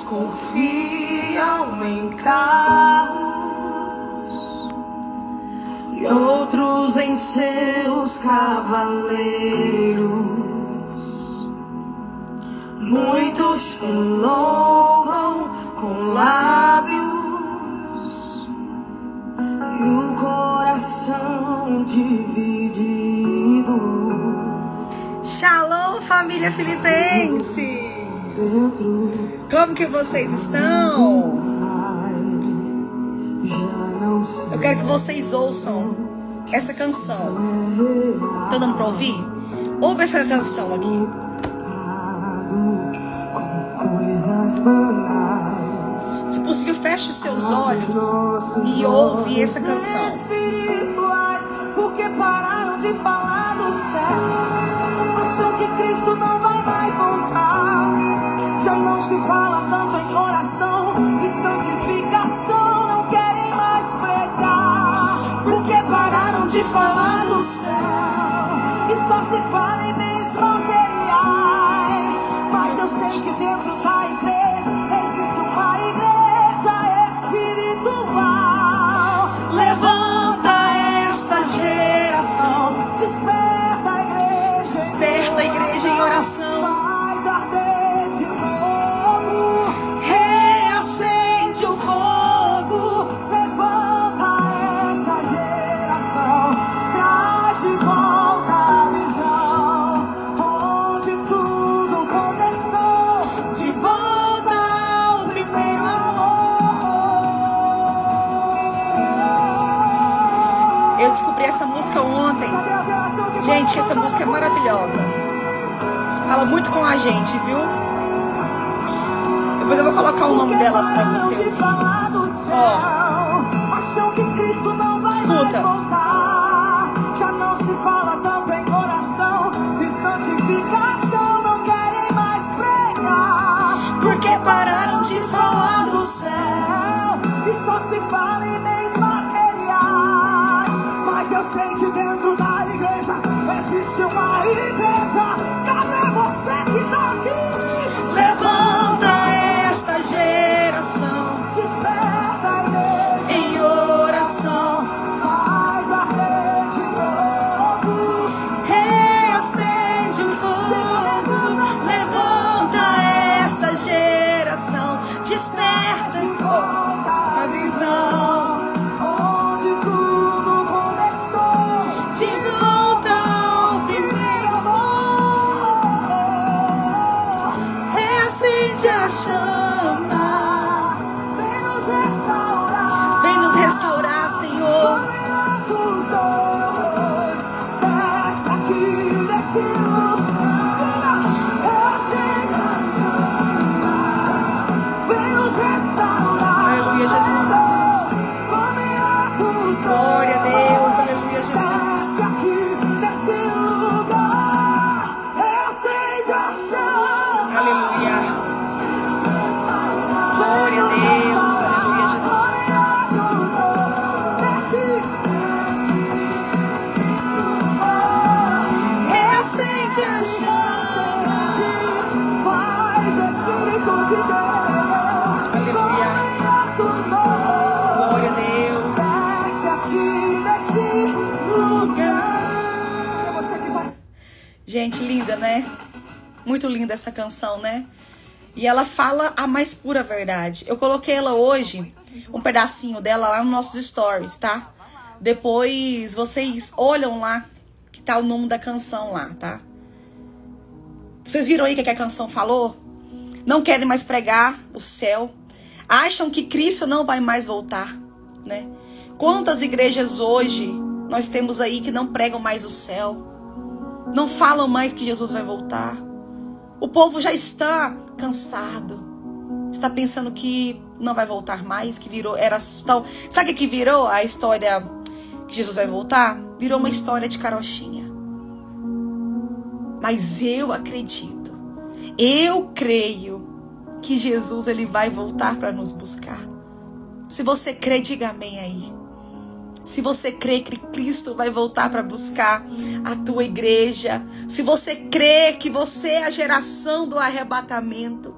confiam em carros e outros em seus cavaleiros. Muitos que louvam com lábios e o coração dividido. Shalom, família filipense! Como que vocês estão? Eu quero que vocês ouçam essa canção. Tá dando pra ouvir? Ouve essa canção aqui. Se possível, feche os seus olhos e ouve essa canção. Porque pararam de falar do céu, acham que Cristo não vai mais voltar. Já não se fala tanto em oração e santificação, não querem mais pregar. Porque pararam de falar do céu e só se fala em bens materiais. Mas eu sei que dentro da igreja existe uma igreja espiritual. Levanta esta geração, desperta a igreja em oração, faz arder de novo, reacende o fogo. Levanta essa geração, traz de volta a visão, onde tudo começou, de volta ao primeiro amor. Eu descobri essa música ontem. Gente, essa música é maravilhosa. Fala muito com a gente, viu? Depois eu vou colocar o nome delas pra você ouvir. Ó, escuta. Já não se fala tanto em oração e santificação, não querem mais pregar. Porque pararam de falar do céu e só se fala em bens materiais. Mas eu sei que dentro da igreja existe uma igreja. Cadê você que tá aqui? Levanta esta geração, desperta a igreja em oração, faz arder de novo, reacende o fogo. Levanta esta geração, desperta e volta a visão, onde tudo começou, de volta ao primeiro amor. Reacende a chama, vem nos restaurar, Vem nos restaurar, Senhor. dos dois, desce aqui desse lugar, reacende a chama, vem nos restaurar. Aleluia, Jesus. Glória a Deus, aleluia, Desce Jesus. aqui desse lugar, reacende a chama. Aleluia. Glória a Deus, aleluia, Jesus. Reacende a chama, faz o Espírito de Deus. Aleluia. Glória a Deus. Desce aqui nesse lugar. É você que faz. Gente, linda, né? Muito linda essa canção, né? E ela fala a mais pura verdade. Eu coloquei ela hoje, um pedacinho dela lá nos nossos stories, tá? Depois vocês olham lá, que tá o nome da canção lá, tá? Vocês viram aí o que a canção falou? Não querem mais pregar o céu. Acham que Cristo não vai mais voltar, né? Quantas igrejas hoje nós temos aí que não pregam mais o céu? Não falam mais que Jesus vai voltar. O povo já está cansado. Está pensando que não vai voltar mais, que virou era tal. Sabe o que virou a história que Jesus vai voltar? Virou uma história de carochinha. Mas eu acredito. Eu creio que Jesus ele vai voltar para nos buscar. Se você crê, diga amém aí. Se você crê que Cristo vai voltar para buscar a tua igreja, se você crê que você é a geração do arrebatamento,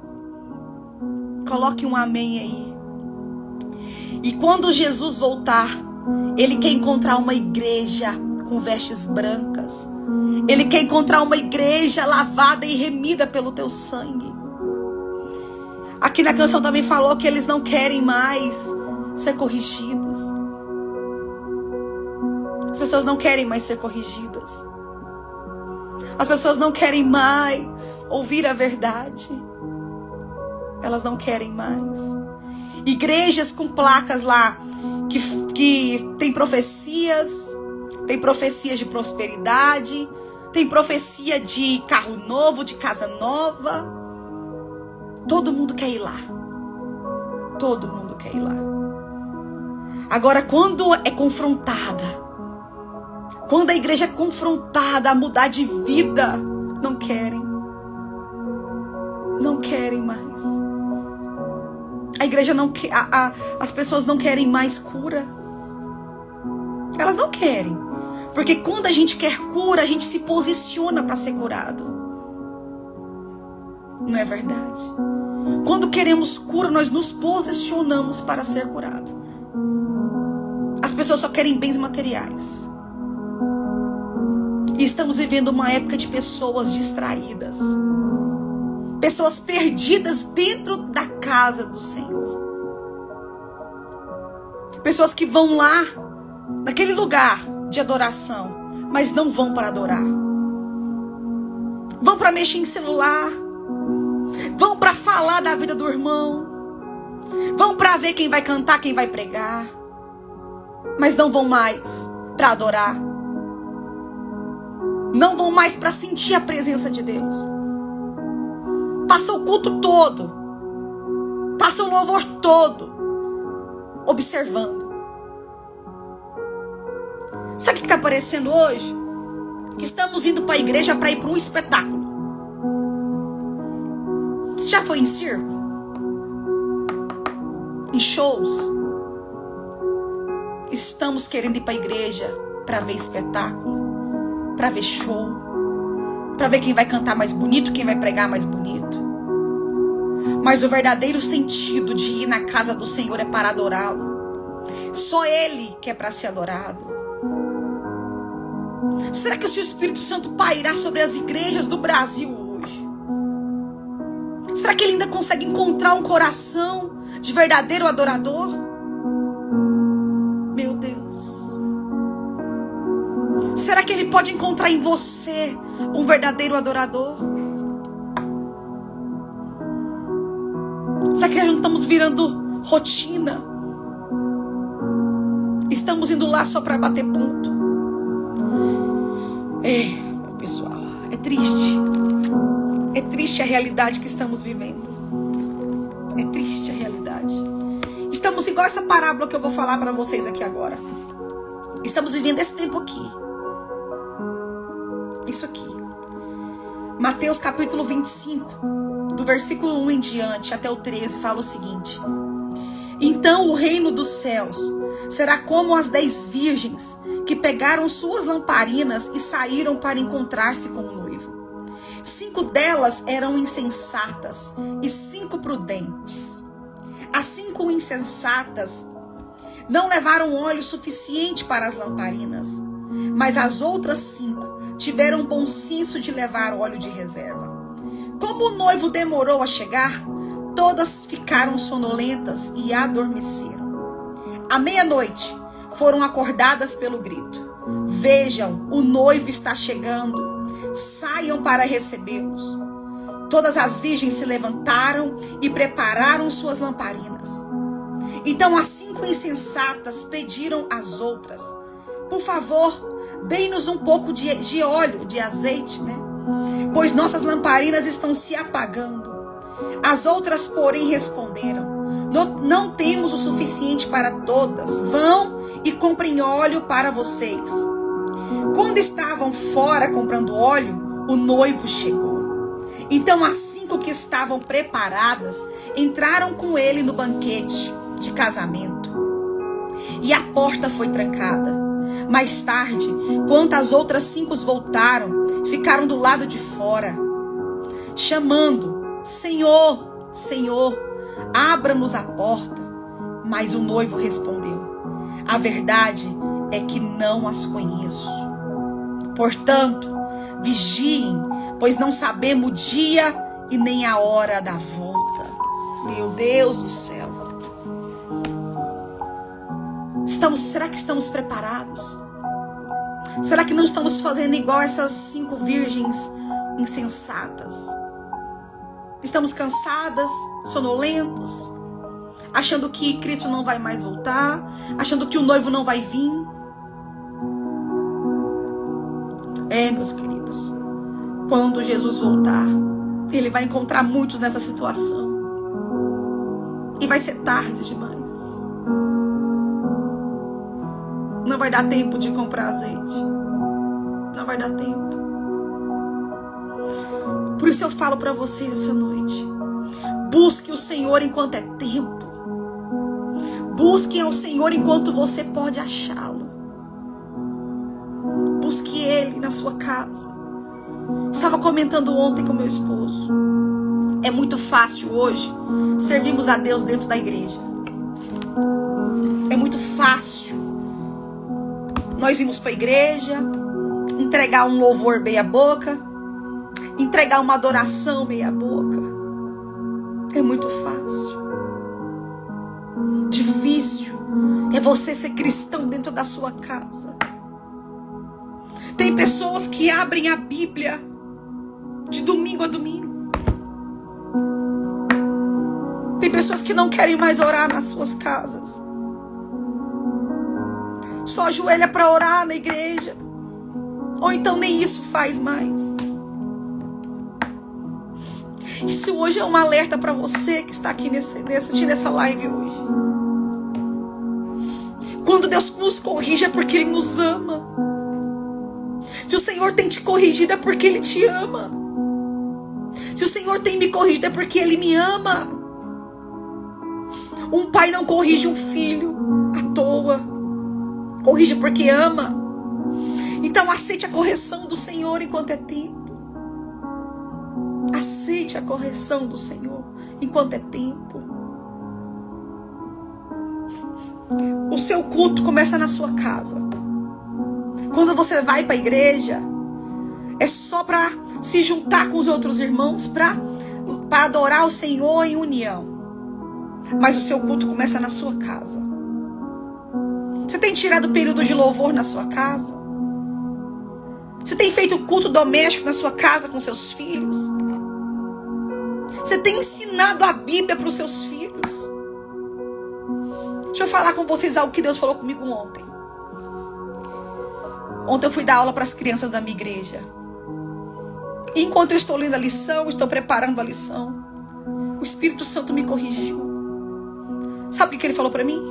Coloque um amém aí. E quando Jesus voltar, Ele quer encontrar uma igreja com vestes brancas. Ele quer encontrar uma igreja lavada e remida pelo teu sangue. Aqui na canção também falou que eles não querem mais ser corrigidos. As pessoas não querem mais ser corrigidas. As pessoas não querem mais ouvir a verdade. Elas não querem mais. Igrejas com placas lá que tem profecias de prosperidade, tem profecia de carro novo, de casa nova. Todo mundo quer ir lá. Todo mundo quer ir lá. Agora, quando é confrontada, quando a igreja é confrontada a mudar de vida, não querem. Não querem mais. A igreja não quer, as pessoas não querem mais cura. Elas não querem. Porque quando a gente quer cura, a gente se posiciona para ser curado. Não é verdade? Quando queremos cura, nós nos posicionamos para ser curado. As pessoas só querem bens materiais. E estamos vivendo uma época de pessoas distraídas. Pessoas perdidas dentro da casa do Senhor. Pessoas que vão lá, naquele lugar de adoração, mas não vão para adorar. Vão para mexer em celular. Vão para falar da vida do irmão. Vão para ver quem vai cantar, quem vai pregar. Mas não vão mais para adorar. Não vão mais para sentir a presença de Deus. Passa o culto todo. Passa o louvor todo. Observando. Sabe o que está aparecendo hoje? Que estamos indo para a igreja para ir para um espetáculo. Você já foi em circo? Em shows? Estamos querendo ir para a igreja para ver espetáculo, para ver show, para ver quem vai cantar mais bonito, quem vai pregar mais bonito. Mas o verdadeiro sentido de ir na casa do Senhor é para adorá-lo. Só Ele que é para ser adorado. Será que se o Espírito Santo pairar sobre as igrejas do Brasil hoje, será que Ele ainda consegue encontrar um coração de verdadeiro adorador? Meu Deus. Será que Ele pode encontrar em você um verdadeiro adorador? Será que nós não estamos virando rotina? Estamos indo lá só para bater ponto? Meu pessoal, é triste. É triste a realidade que estamos vivendo. É triste a realidade. Estamos igual essa parábola que eu vou falar para vocês aqui agora. Estamos vivendo esse tempo aqui. Isso aqui. Mateus capítulo 25, do versículo 1 em diante até o 13, fala o seguinte: então o reino dos céus será como as 10 virgens que pegaram suas lamparinas e saíram para encontrar-se com o noivo. 5 delas eram insensatas e 5 prudentes. As 5 insensatas não levaram óleo suficiente para as lamparinas, mas as outras 5 tiveram bom senso de levar óleo de reserva. Como o noivo demorou a chegar, todas ficaram sonolentas e adormeceram. À meia-noite, foram acordadas pelo grito: vejam, o noivo está chegando, saiam para recebê-los. Todas as virgens se levantaram e prepararam suas lamparinas. Então as 5 insensatas pediram às outras: por favor, dê-nos um pouco de óleo, de azeite, pois nossas lamparinas estão se apagando. As outras, porém, responderam: não temos o suficiente para todas. Vão e comprem óleo para vocês. Quando estavam fora comprando óleo, o noivo chegou. Então as 5 que estavam preparadas entraram com ele no banquete de casamento. E a porta foi trancada. Mais tarde, quando as outras 5 voltaram, ficaram do lado de fora, chamando: Senhor, Senhor, abra-nos a porta. Mas o noivo respondeu: a verdade é que não as conheço. Portanto, vigiem, pois não sabemos o dia e nem a hora da volta. Meu Deus do céu. Será que estamos preparados? Será que não estamos fazendo igual essas 5 virgens insensatas? Estamos cansadas, sonolentos, achando que Cristo não vai mais voltar, achando que o noivo não vai vir. Meus queridos, quando Jesus voltar, Ele vai encontrar muitos nessa situação. E vai ser tarde demais. Não vai dar tempo de comprar azeite. Não vai dar tempo. Por isso eu falo para vocês essa noite: busque o Senhor enquanto é tempo. Busque ao Senhor enquanto você pode achá-lo. Busque Ele na sua casa. Estava comentando ontem com meu esposo. É muito fácil hoje servirmos a Deus dentro da igreja. É muito fácil nós irmos para a igreja, entregar um louvor meia boca, entregar uma adoração meia boca. É muito fácil. Difícil é você ser cristão dentro da sua casa. Tem pessoas que abrem a Bíblia de domingo a domingo. Tem pessoas que não querem mais orar nas suas casas. Só ajoelha para orar na igreja. Ou então nem isso faz mais. Isso hoje é um alerta para você que está aqui assistindo essa live hoje. Quando Deus nos corrige é porque Ele nos ama. Se o Senhor tem te corrigido é porque Ele te ama. Se o Senhor tem me corrigido é porque Ele me ama. Um pai não corrige um filho à toa. Corrige porque ama. Então aceite a correção do Senhor enquanto é tempo. Aceite a correção do Senhor enquanto é tempo. O seu culto começa na sua casa. Quando você vai para a igreja, é só para se juntar com os outros irmãos, para adorar o Senhor em união. Mas o seu culto começa na sua casa. Você tem tirado período de louvor na sua casa? Você tem feito culto doméstico na sua casa com seus filhos? Você tem ensinado a Bíblia para os seus filhos? Deixa eu falar com vocês algo que Deus falou comigo ontem. Ontem eu fui dar aula para as crianças da minha igreja. E enquanto eu estou lendo a lição, estou preparando a lição, o Espírito Santo me corrigiu. Sabe o que Ele falou para mim?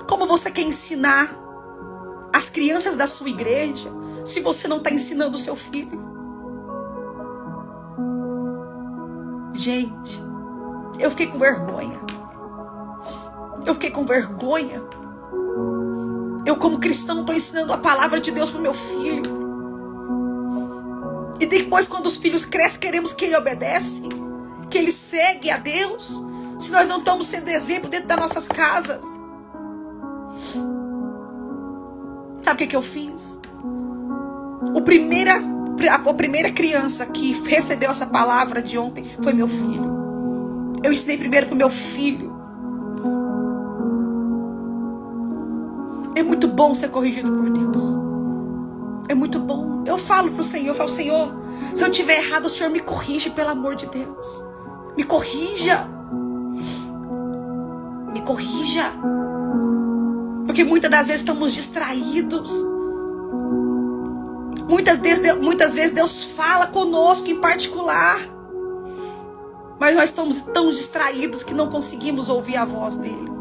Como você quer ensinar as crianças da sua igreja se você não está ensinando o seu filho? Gente, eu fiquei com vergonha. Eu fiquei com vergonha. Eu, como cristão, estou ensinando a palavra de Deus para o meu filho. E depois, quando os filhos crescem, queremos que ele obedece, que ele segue a Deus, se nós não estamos sendo exemplo dentro das nossas casas. Sabe o que eu fiz? A primeira criança que recebeu essa palavra de ontem foi meu filho. Eu ensinei primeiro para o meu filho. É muito bom ser corrigido por Deus. É muito bom. Eu falo para o Senhor, Senhor, se eu estiver errado, o Senhor me corrige, pelo amor de Deus. Me corrija. Me corrija. Porque muitas das vezes estamos distraídos. Muitas vezes Deus fala conosco em particular. Mas nós estamos tão distraídos que não conseguimos ouvir a voz dele.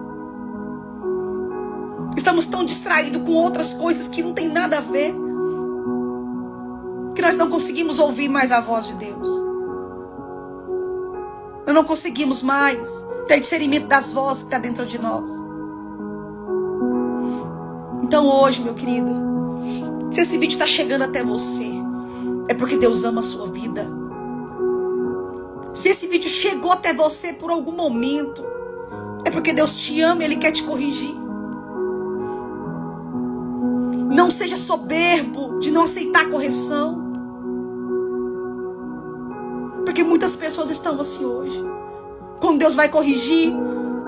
Estamos tão distraídos com outras coisas que não tem nada a ver, que nós não conseguimos ouvir mais a voz de Deus. Nós não conseguimos mais ter discernimento das vozes que está dentro de nós. Então hoje, meu querido, se esse vídeo está chegando até você, é porque Deus ama a sua vida. Se esse vídeo chegou até você por algum momento, é porque Deus te ama e Ele quer te corrigir. Não seja soberbo de não aceitar a correção. Porque muitas pessoas estão assim hoje. Quando Deus vai corrigir,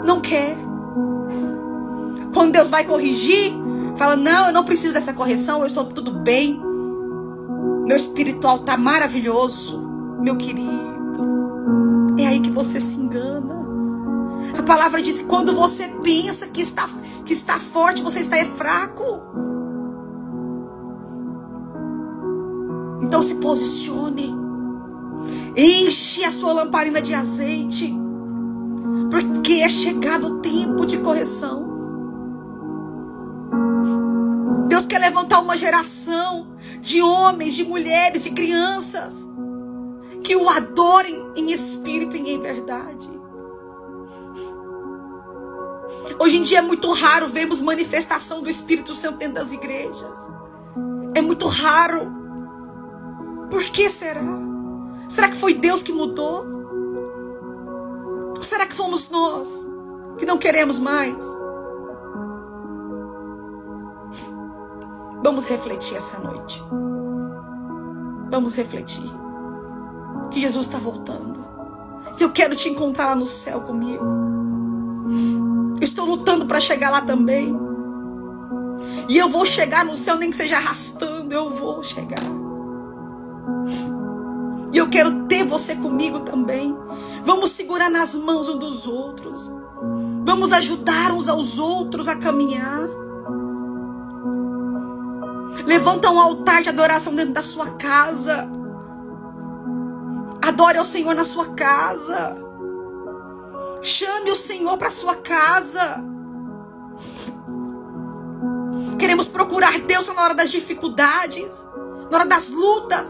não quer. Quando Deus vai corrigir, fala, não, eu não preciso dessa correção, eu estou tudo bem. Meu espiritual está maravilhoso, meu querido. É aí que você se engana. A palavra diz que quando você pensa que está forte, você está fraco. Então se posicione. Enche a sua lamparina de azeite. Porque é chegado o tempo de correção. Deus quer levantar uma geração de homens, de mulheres, de crianças que o adorem em espírito e em verdade. Hoje em dia é muito raro vermos manifestação do Espírito Santo dentro das igrejas. É muito raro. Por que será? Será que foi Deus que mudou? Ou será que fomos nós que não queremos mais? Vamos refletir essa noite. Vamos refletir. Que Jesus está voltando. E eu quero te encontrar lá no céu comigo. Estou lutando para chegar lá também. E eu vou chegar no céu, nem que seja arrastando, eu vou chegar. E eu quero ter você comigo também. Vamos segurar nas mãos uns dos outros. Vamos ajudar uns aos outros a caminhar. Levanta um altar de adoração dentro da sua casa. Adore ao Senhor na sua casa. Chame o Senhor para a sua casa. Queremos procurar Deus na hora das dificuldades, na hora das lutas.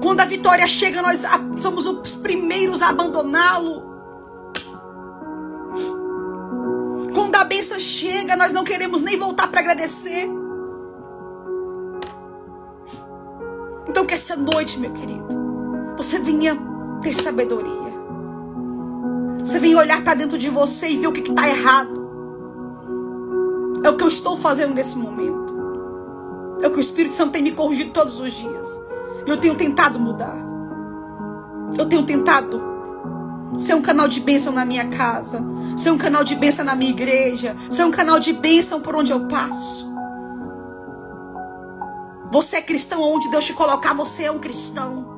Quando a vitória chega, nós somos os primeiros a abandoná-lo. Quando a bênção chega, nós não queremos nem voltar para agradecer. Então que essa noite, meu querido, você venha ter sabedoria. Você venha olhar para dentro de você e ver o que está errado. É o que eu estou fazendo nesse momento. É o que o Espírito Santo tem me corrigido todos os dias. Eu tenho tentado mudar. Eu tenho tentado ser um canal de bênção na minha casa. Ser um canal de bênção na minha igreja. Ser um canal de bênção por onde eu passo. Você é cristão onde Deus te colocar, você é um cristão.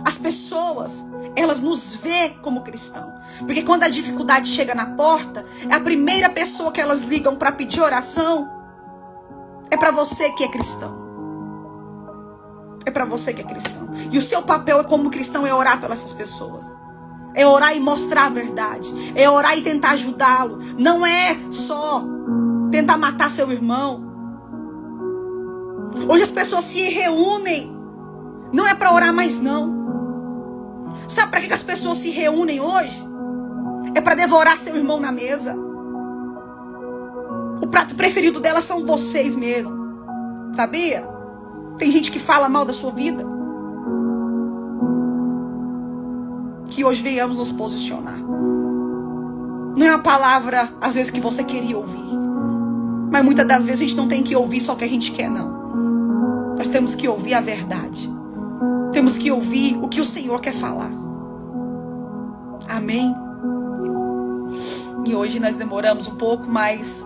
As pessoas, elas nos vê como cristão. Porque quando a dificuldade chega na porta, é a primeira pessoa que elas ligam para pedir oração. É para você que é cristão. É para você que é cristão. E o seu papel como cristão é orar pelas essas pessoas. É orar e mostrar a verdade. É orar e tentar ajudá-lo. Não é só tentar matar seu irmão. Hoje as pessoas se reúnem. Não é para orar mais não. Sabe para que as pessoas se reúnem hoje? É para devorar seu irmão na mesa. O prato preferido delas são vocês mesmos. Sabia? Tem gente que fala mal da sua vida. Que hoje venhamos nos posicionar. Não é uma palavra, às vezes, que você queria ouvir. Mas muitas das vezes a gente não tem que ouvir só o que a gente quer, não. Nós temos que ouvir a verdade. Temos que ouvir o que o Senhor quer falar. Amém? E hoje nós demoramos um pouco, mas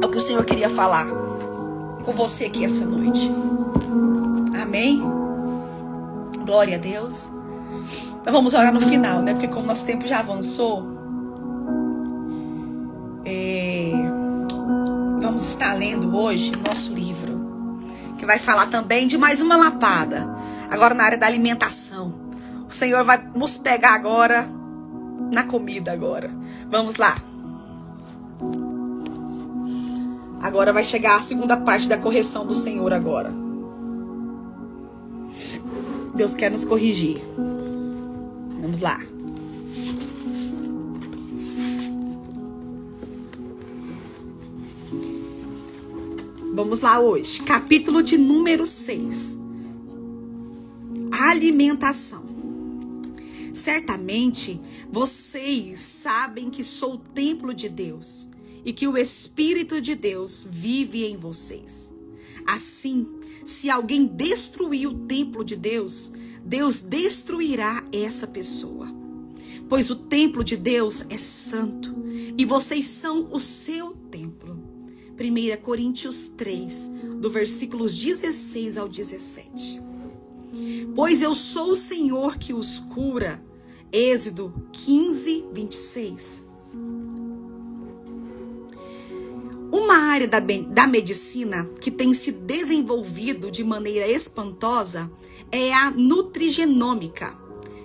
é o que o Senhor queria falar com você aqui essa noite. Amém? Glória a Deus. Então vamos orar no final, né? Porque como nosso tempo já avançou, vamos estar lendo hoje o nosso livro, que vai falar também de mais uma lapada, agora na área da alimentação. O Senhor vai nos pegar agora na comida agora. Vamos lá. Agora vai chegar a segunda parte da correção do Senhor agora. Deus quer nos corrigir. Vamos lá. Vamos lá hoje. Capítulo de número 6. Alimentação. Certamente, vocês sabem que sou o templo de Deus e que o Espírito de Deus vive em vocês. Assim, se alguém destruir o templo de Deus, Deus destruirá essa pessoa. Pois o templo de Deus é santo e vocês são o seu templo. 1 Coríntios 3, do versículos 16 ao 17. Pois eu sou o Senhor que os cura. Êxodo 15, 26. Uma área da medicina que tem se desenvolvido de maneira espantosa é a nutrigenômica,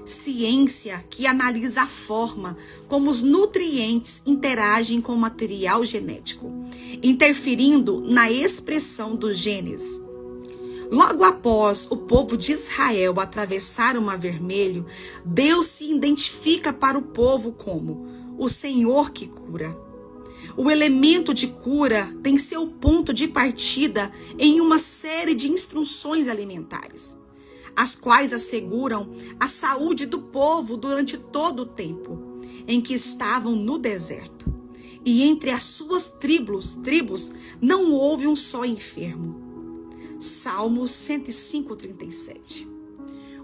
ciência que analisa a forma como os nutrientes interagem com o material genético, interferindo na expressão dos genes. Logo após o povo de Israel atravessar o Mar Vermelho, Deus se identifica para o povo como o Senhor que cura. O elemento de cura tem seu ponto de partida em uma série de instruções alimentares, as quais asseguram a saúde do povo durante todo o tempo em que estavam no deserto. E entre as suas tribos não houve um só enfermo. Salmos 105:37.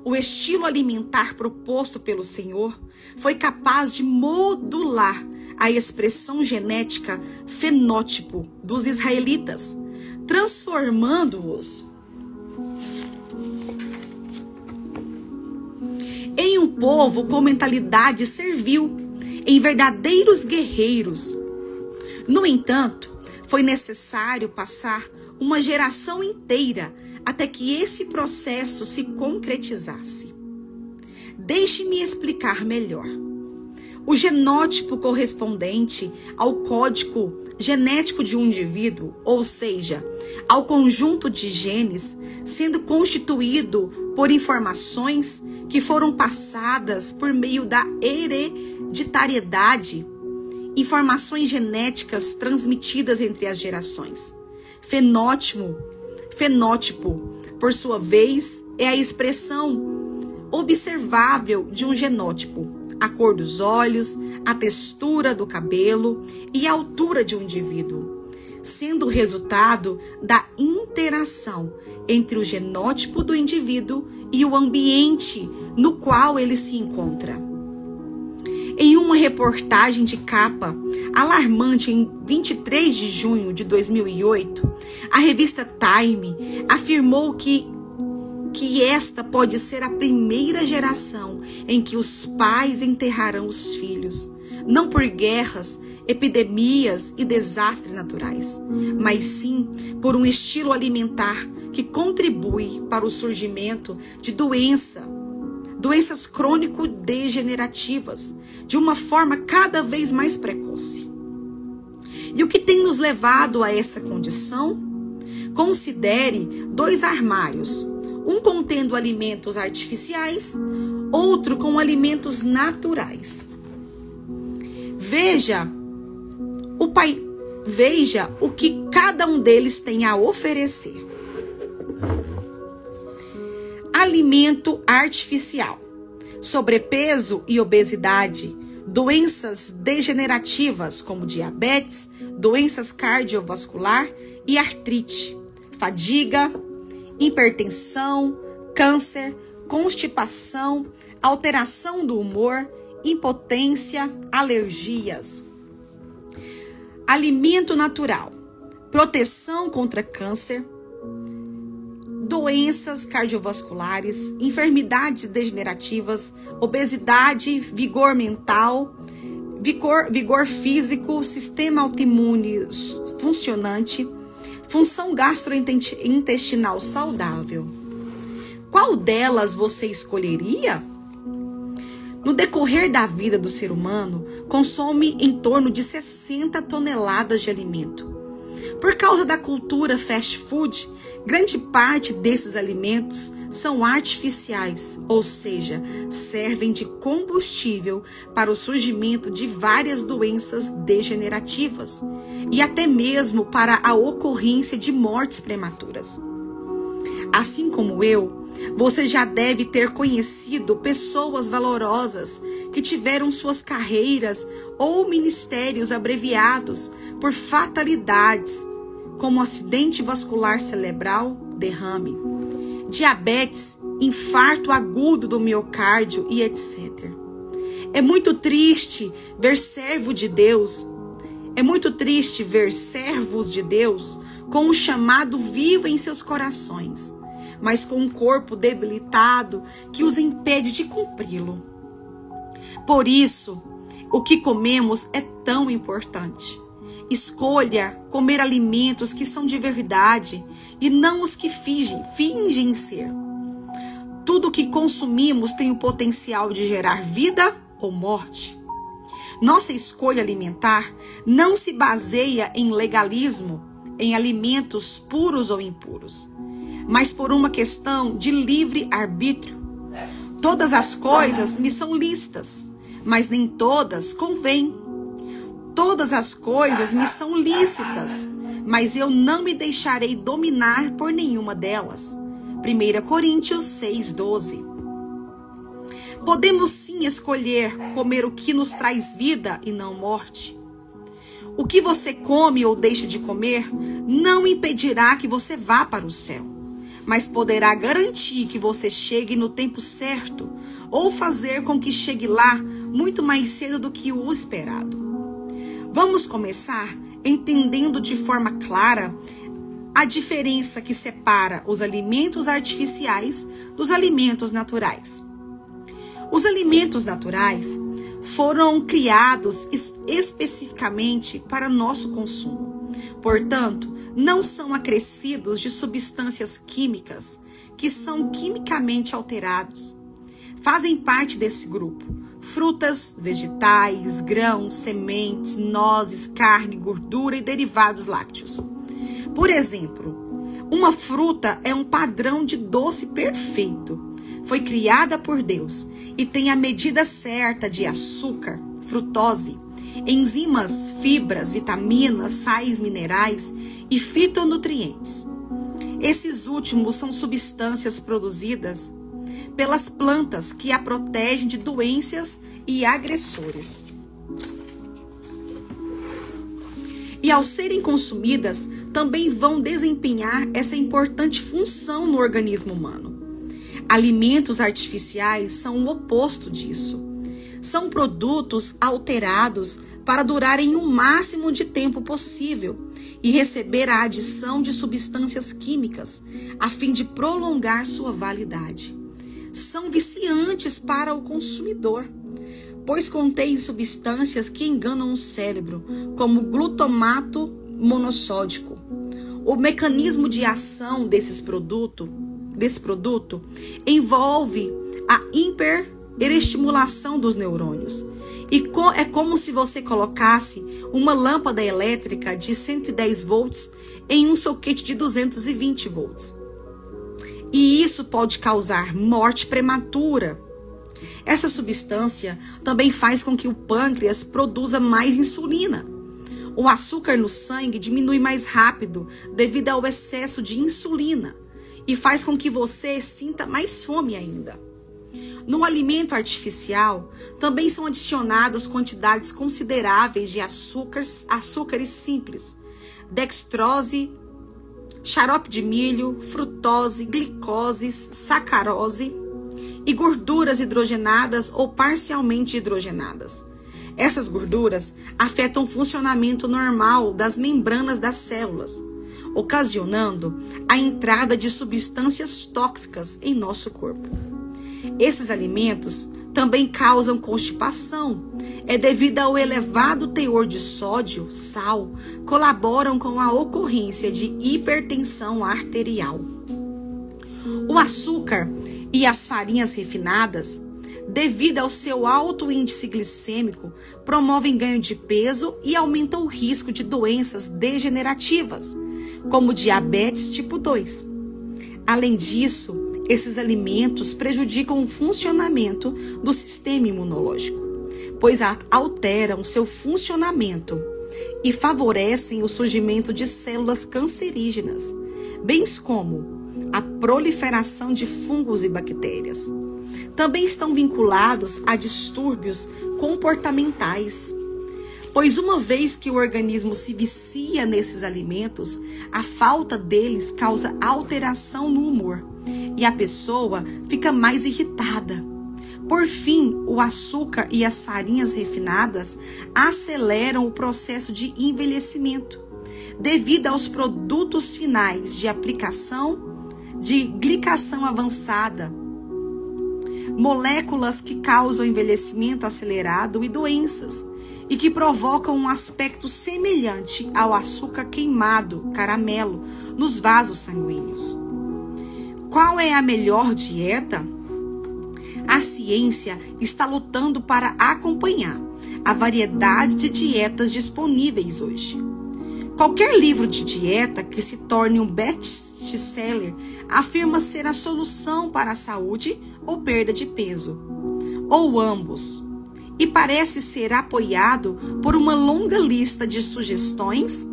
O estilo alimentar proposto pelo Senhor foi capaz de modular a expressão genética fenótipo dos israelitas, transformando-os em um povo com mentalidade servil, em verdadeiros guerreiros. No entanto, foi necessário passar uma geração inteira até que esse processo se concretizasse. Deixe-me explicar melhor. O genótipo correspondente ao código genético de um indivíduo, ou seja, ao conjunto de genes, sendo constituído por informações que foram passadas por meio da hereditariedade, informações genéticas transmitidas entre as gerações. Fenótipo, por sua vez, é a expressão observável de um genótipo, a cor dos olhos, a textura do cabelo e a altura de um indivíduo, sendo o resultado da interação entre o genótipo do indivíduo e o ambiente no qual ele se encontra. Em uma reportagem de capa alarmante em 23 de junho de 2008, a revista Time afirmou que esta pode ser a primeira geração em que os pais enterrarão os filhos, não por guerras, epidemias e desastres naturais, mas sim por um estilo alimentar que contribui para o surgimento de doenças crônico-degenerativas, de uma forma cada vez mais precoce. E o que tem nos levado a essa condição? Considere 2 armários, um contendo alimentos artificiais, outro com alimentos naturais. Veja o que cada um deles tem a oferecer. Alimento artificial, sobrepeso e obesidade, doenças degenerativas como diabetes, doenças cardiovascular e artrite, fadiga, hipertensão, câncer, constipação, alteração do humor, impotência, alergias. Alimento natural, proteção contra câncer, doenças cardiovasculares, enfermidades degenerativas, obesidade, vigor mental, vigor físico, sistema autoimune funcionante, função gastrointestinal saudável. Qual delas você escolheria? No decorrer da vida do ser humano, consome em torno de 60 toneladas de alimento. Por causa da cultura fast food, grande parte desses alimentos são artificiais, ou seja, servem de combustível para o surgimento de várias doenças degenerativas e até mesmo para a ocorrência de mortes prematuras. Assim como eu, você já deve ter conhecido pessoas valorosas que tiveram suas carreiras ou ministérios abreviados por fatalidades, como acidente vascular cerebral, derrame, diabetes, infarto agudo do miocárdio e etc. É muito triste ver servos de Deus com um chamado vivo em seus corações, mas com um corpo debilitado que os impede de cumpri-lo. Por isso, o que comemos é tão importante. Escolha comer alimentos que são de verdade e não os que fingem ser. Tudo o que consumimos tem o potencial de gerar vida ou morte. Nossa escolha alimentar não se baseia em legalismo, em alimentos puros ou impuros, mas por uma questão de livre arbítrio. Todas as coisas me são lícitas, mas nem todas convêm. Todas as coisas me são lícitas, mas eu não me deixarei dominar por nenhuma delas. 1 Coríntios 6:12. Podemos sim escolher comer o que nos traz vida e não morte. O que você come ou deixa de comer não impedirá que você vá para o céu, mas poderá garantir que você chegue no tempo certo ou fazer com que chegue lá muito mais cedo do que o esperado. Vamos começar entendendo de forma clara a diferença que separa os alimentos artificiais dos alimentos naturais. Os alimentos naturais foram criados especificamente para nosso consumo. Portanto, não são acrescidos de substâncias químicas que são quimicamente alterados. Fazem parte desse grupo frutas, vegetais, grãos, sementes, nozes, carne, gordura e derivados lácteos. Por exemplo, uma fruta é um padrão de doce perfeito. Foi criada por Deus e tem a medida certa de açúcar, frutose, enzimas, fibras, vitaminas, sais minerais e fitonutrientes. Esses últimos são substâncias produzidas pelas plantas que a protegem de doenças e agressores. E ao serem consumidas, também vão desempenhar essa importante função no organismo humano. Alimentos artificiais são o oposto disso. São produtos alterados para durarem o máximo de tempo possível e receber a adição de substâncias químicas a fim de prolongar sua validade. São viciantes para o consumidor, pois contêm substâncias que enganam o cérebro, como glutamato monossódico. O mecanismo de ação desse produto envolve a hiperestimulação dos neurônios. E é como se você colocasse uma lâmpada elétrica de 110 volts em um soquete de 220 volts. E isso pode causar morte prematura. Essa substância também faz com que o pâncreas produza mais insulina. O açúcar no sangue diminui mais rápido devido ao excesso de insulina e faz com que você sinta mais fome ainda. No alimento artificial, também são adicionadas quantidades consideráveis de açúcares simples, dextrose, xarope de milho, frutose, glicose, sacarose e gorduras hidrogenadas ou parcialmente hidrogenadas. Essas gorduras afetam o funcionamento normal das membranas das células, ocasionando a entrada de substâncias tóxicas em nosso corpo. Esses alimentos também causam constipação. É devido ao elevado teor de sódio, sal, colaboram com a ocorrência de hipertensão arterial. O açúcar e as farinhas refinadas, devido ao seu alto índice glicêmico, promovem ganho de peso e aumentam o risco de doenças degenerativas, como diabetes tipo 2. Além disso, Esses alimentos prejudicam o funcionamento do sistema imunológico, pois alteram seu funcionamento e favorecem o surgimento de células cancerígenas, bem como a proliferação de fungos e bactérias. Também estão vinculados a distúrbios comportamentais, pois uma vez que o organismo se vicia nesses alimentos, a falta deles causa alteração no humor e a pessoa fica mais irritada. Por fim, o açúcar e as farinhas refinadas aceleram o processo de envelhecimento, devido aos produtos finais de aplicação de glicação avançada, moléculas que causam envelhecimento acelerado e doenças, e que provocam um aspecto semelhante ao açúcar queimado, caramelo, nos vasos sanguíneos. Qual é a melhor dieta? A ciência está lutando para acompanhar a variedade de dietas disponíveis hoje. Qualquer livro de dieta que se torne um best-seller afirma ser a solução para a saúde ou perda de peso, ou ambos, e parece ser apoiado por uma longa lista de sugestões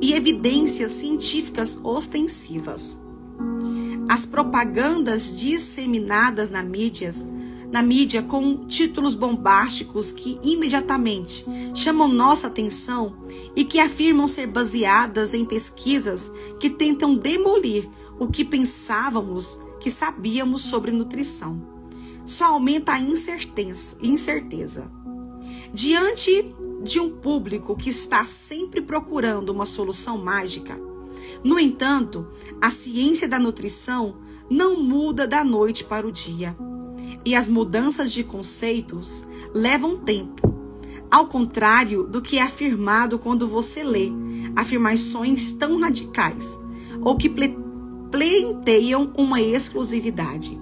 e evidências científicas ostensivas. As propagandas disseminadas na mídia com títulos bombásticos que imediatamente chamam nossa atenção e que afirmam ser baseadas em pesquisas que tentam demolir o que pensávamos que sabíamos sobre nutrição, só aumenta a incerteza. Diante de um público que está sempre procurando uma solução mágica, no entanto, a ciência da nutrição não muda da noite para o dia, e as mudanças de conceitos levam tempo, ao contrário do que é afirmado quando você lê afirmações tão radicais ou que pleiteiam uma exclusividade.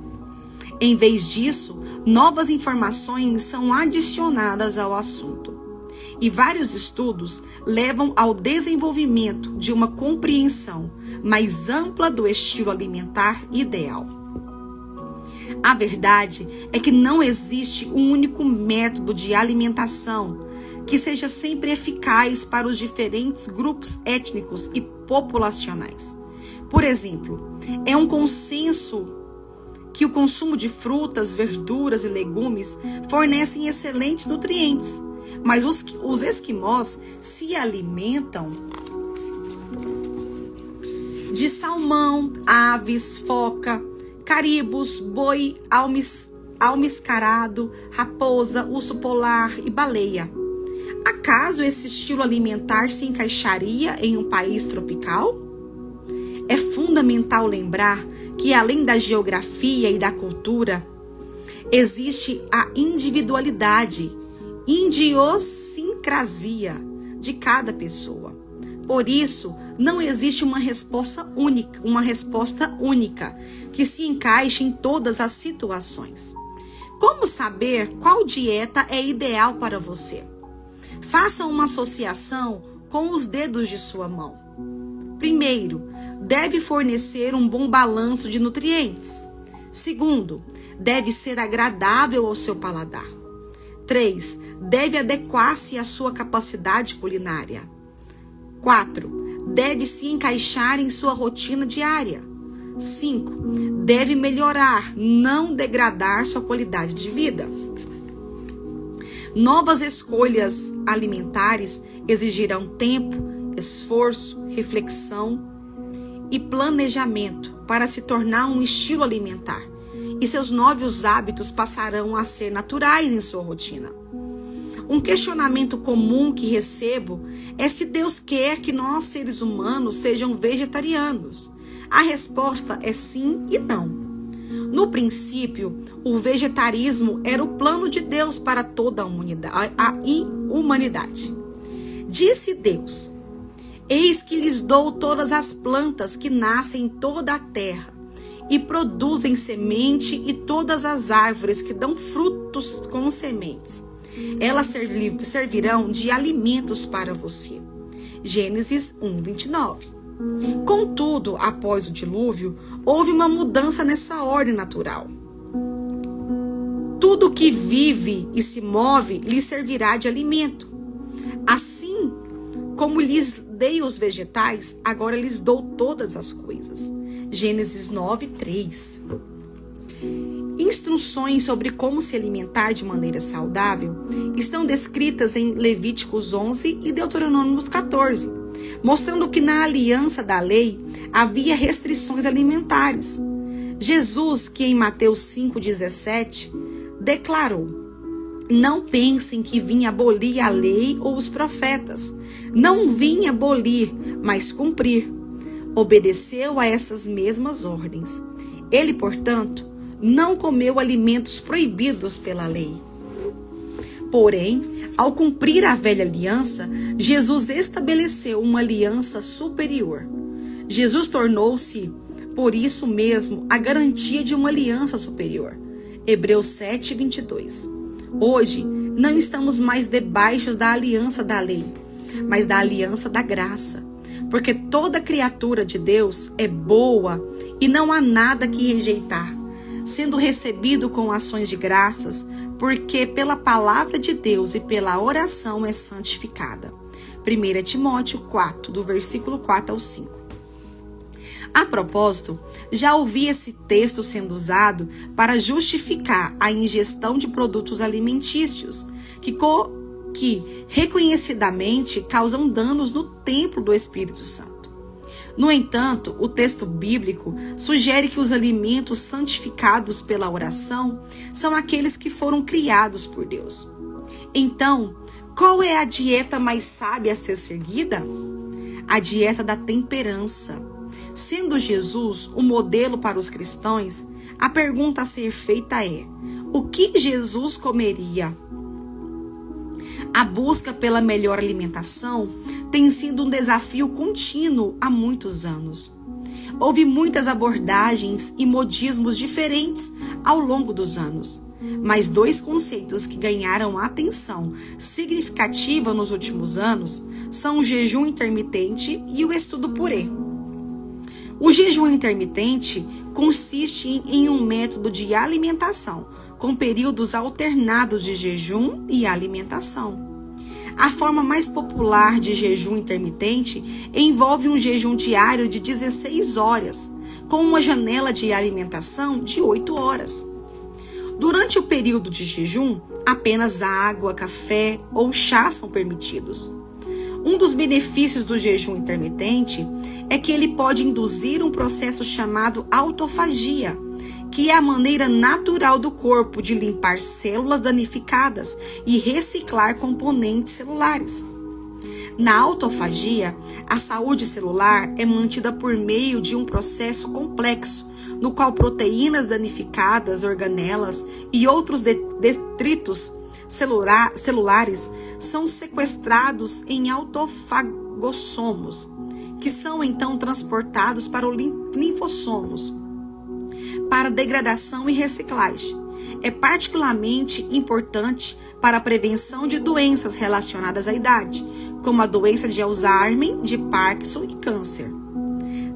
Em vez disso, novas informações são adicionadas ao assunto, e vários estudos levam ao desenvolvimento de uma compreensão mais ampla do estilo alimentar ideal. A verdade é que não existe um único método de alimentação que seja sempre eficaz para os diferentes grupos étnicos e populacionais. Por exemplo, é um consenso que o consumo de frutas, verduras e legumes fornecem excelentes nutrientes, mas os esquimós se alimentam de salmão, aves, foca, caribos, boi almiscarado, raposa, urso polar e baleia. Acaso esse estilo alimentar se encaixaria em um país tropical? É fundamental lembrar que, além da geografia e da cultura, existe a individualidade, idiosincrasia de cada pessoa. Por isso, não existe uma resposta única que se encaixe em todas as situações. Como saber qual dieta é ideal para você? Faça uma associação com os dedos de sua mão. Primeiro, deve fornecer um bom balanço de nutrientes. Segundo, deve ser agradável ao seu paladar. 3, deve adequar-se à sua capacidade culinária. 4, deve se encaixar em sua rotina diária. 5, deve melhorar, não degradar sua qualidade de vida. Novas escolhas alimentares exigirão tempo, esforço, reflexão e planejamento para se tornar um estilo alimentar, e seus novos hábitos passarão a ser naturais em sua rotina. Um questionamento comum que recebo é se Deus quer que nós, seres humanos, sejam vegetarianos. A resposta é sim e não. No princípio, o vegetarismo era o plano de Deus para toda a humanidade. Disse Deus: eis que lhes dou todas as plantas que nascem em toda a terra e produzem semente, e todas as árvores que dão frutos com sementes. Elas servirão de alimentos para você. Gênesis 1:29. Contudo, após o dilúvio, houve uma mudança nessa ordem natural. Tudo que vive e se move lhe servirá de alimento. Assim como lhes dei os vegetais, agora lhes dou todas as coisas. Gênesis 9:3. Instruções sobre como se alimentar de maneira saudável estão descritas em Levíticos 11 e Deuteronômio 14, mostrando que na aliança da lei havia restrições alimentares. Jesus, que em Mateus 5:17, declarou: não pensem que vim abolir a lei ou os profetas. Não vim abolir, mas cumprir. Obedeceu a essas mesmas ordens. Ele, portanto, não comeu alimentos proibidos pela lei. Porém, ao cumprir a velha aliança, Jesus estabeleceu uma aliança superior. Jesus tornou-se, por isso mesmo, a garantia de uma aliança superior. Hebreus 7:22. Hoje, não estamos mais debaixo da aliança da lei, mas da aliança da graça. Porque toda criatura de Deus é boa e não há nada que rejeitar, sendo recebido com ações de graças, porque pela palavra de Deus e pela oração é santificada. 1 Timóteo 4, do versículo 4 ao 5. A propósito, já ouvi esse texto sendo usado para justificar a ingestão de produtos alimentícios que reconhecidamente causam danos no templo do Espírito Santo. No entanto, o texto bíblico sugere que os alimentos santificados pela oração são aqueles que foram criados por Deus. Então, qual é a dieta mais sábia a ser seguida? A dieta da temperança. Sendo Jesus o modelo para os cristãos, a pergunta a ser feita é: o que Jesus comeria? A busca pela melhor alimentação tem sido um desafio contínuo há muitos anos. Houve muitas abordagens e modismos diferentes ao longo dos anos, mas dois conceitos que ganharam atenção significativa nos últimos anos são o jejum intermitente e o estudo purê. O jejum intermitente consiste em um método de alimentação, com períodos alternados de jejum e alimentação. A forma mais popular de jejum intermitente envolve um jejum diário de 16 horas, com uma janela de alimentação de 8 horas. Durante o período de jejum, apenas água, café ou chá são permitidos. Um dos benefícios do jejum intermitente é que ele pode induzir um processo chamado autofagia, que é a maneira natural do corpo de limpar células danificadas e reciclar componentes celulares. Na autofagia, a saúde celular é mantida por meio de um processo complexo, no qual proteínas danificadas, organelas e outros detritos celulares são sequestrados em autofagossomos, que são então transportados para os linfossomos, para degradação e reciclagem. É particularmente importante para a prevenção de doenças relacionadas à idade, como a doença de Alzheimer, de Parkinson e câncer.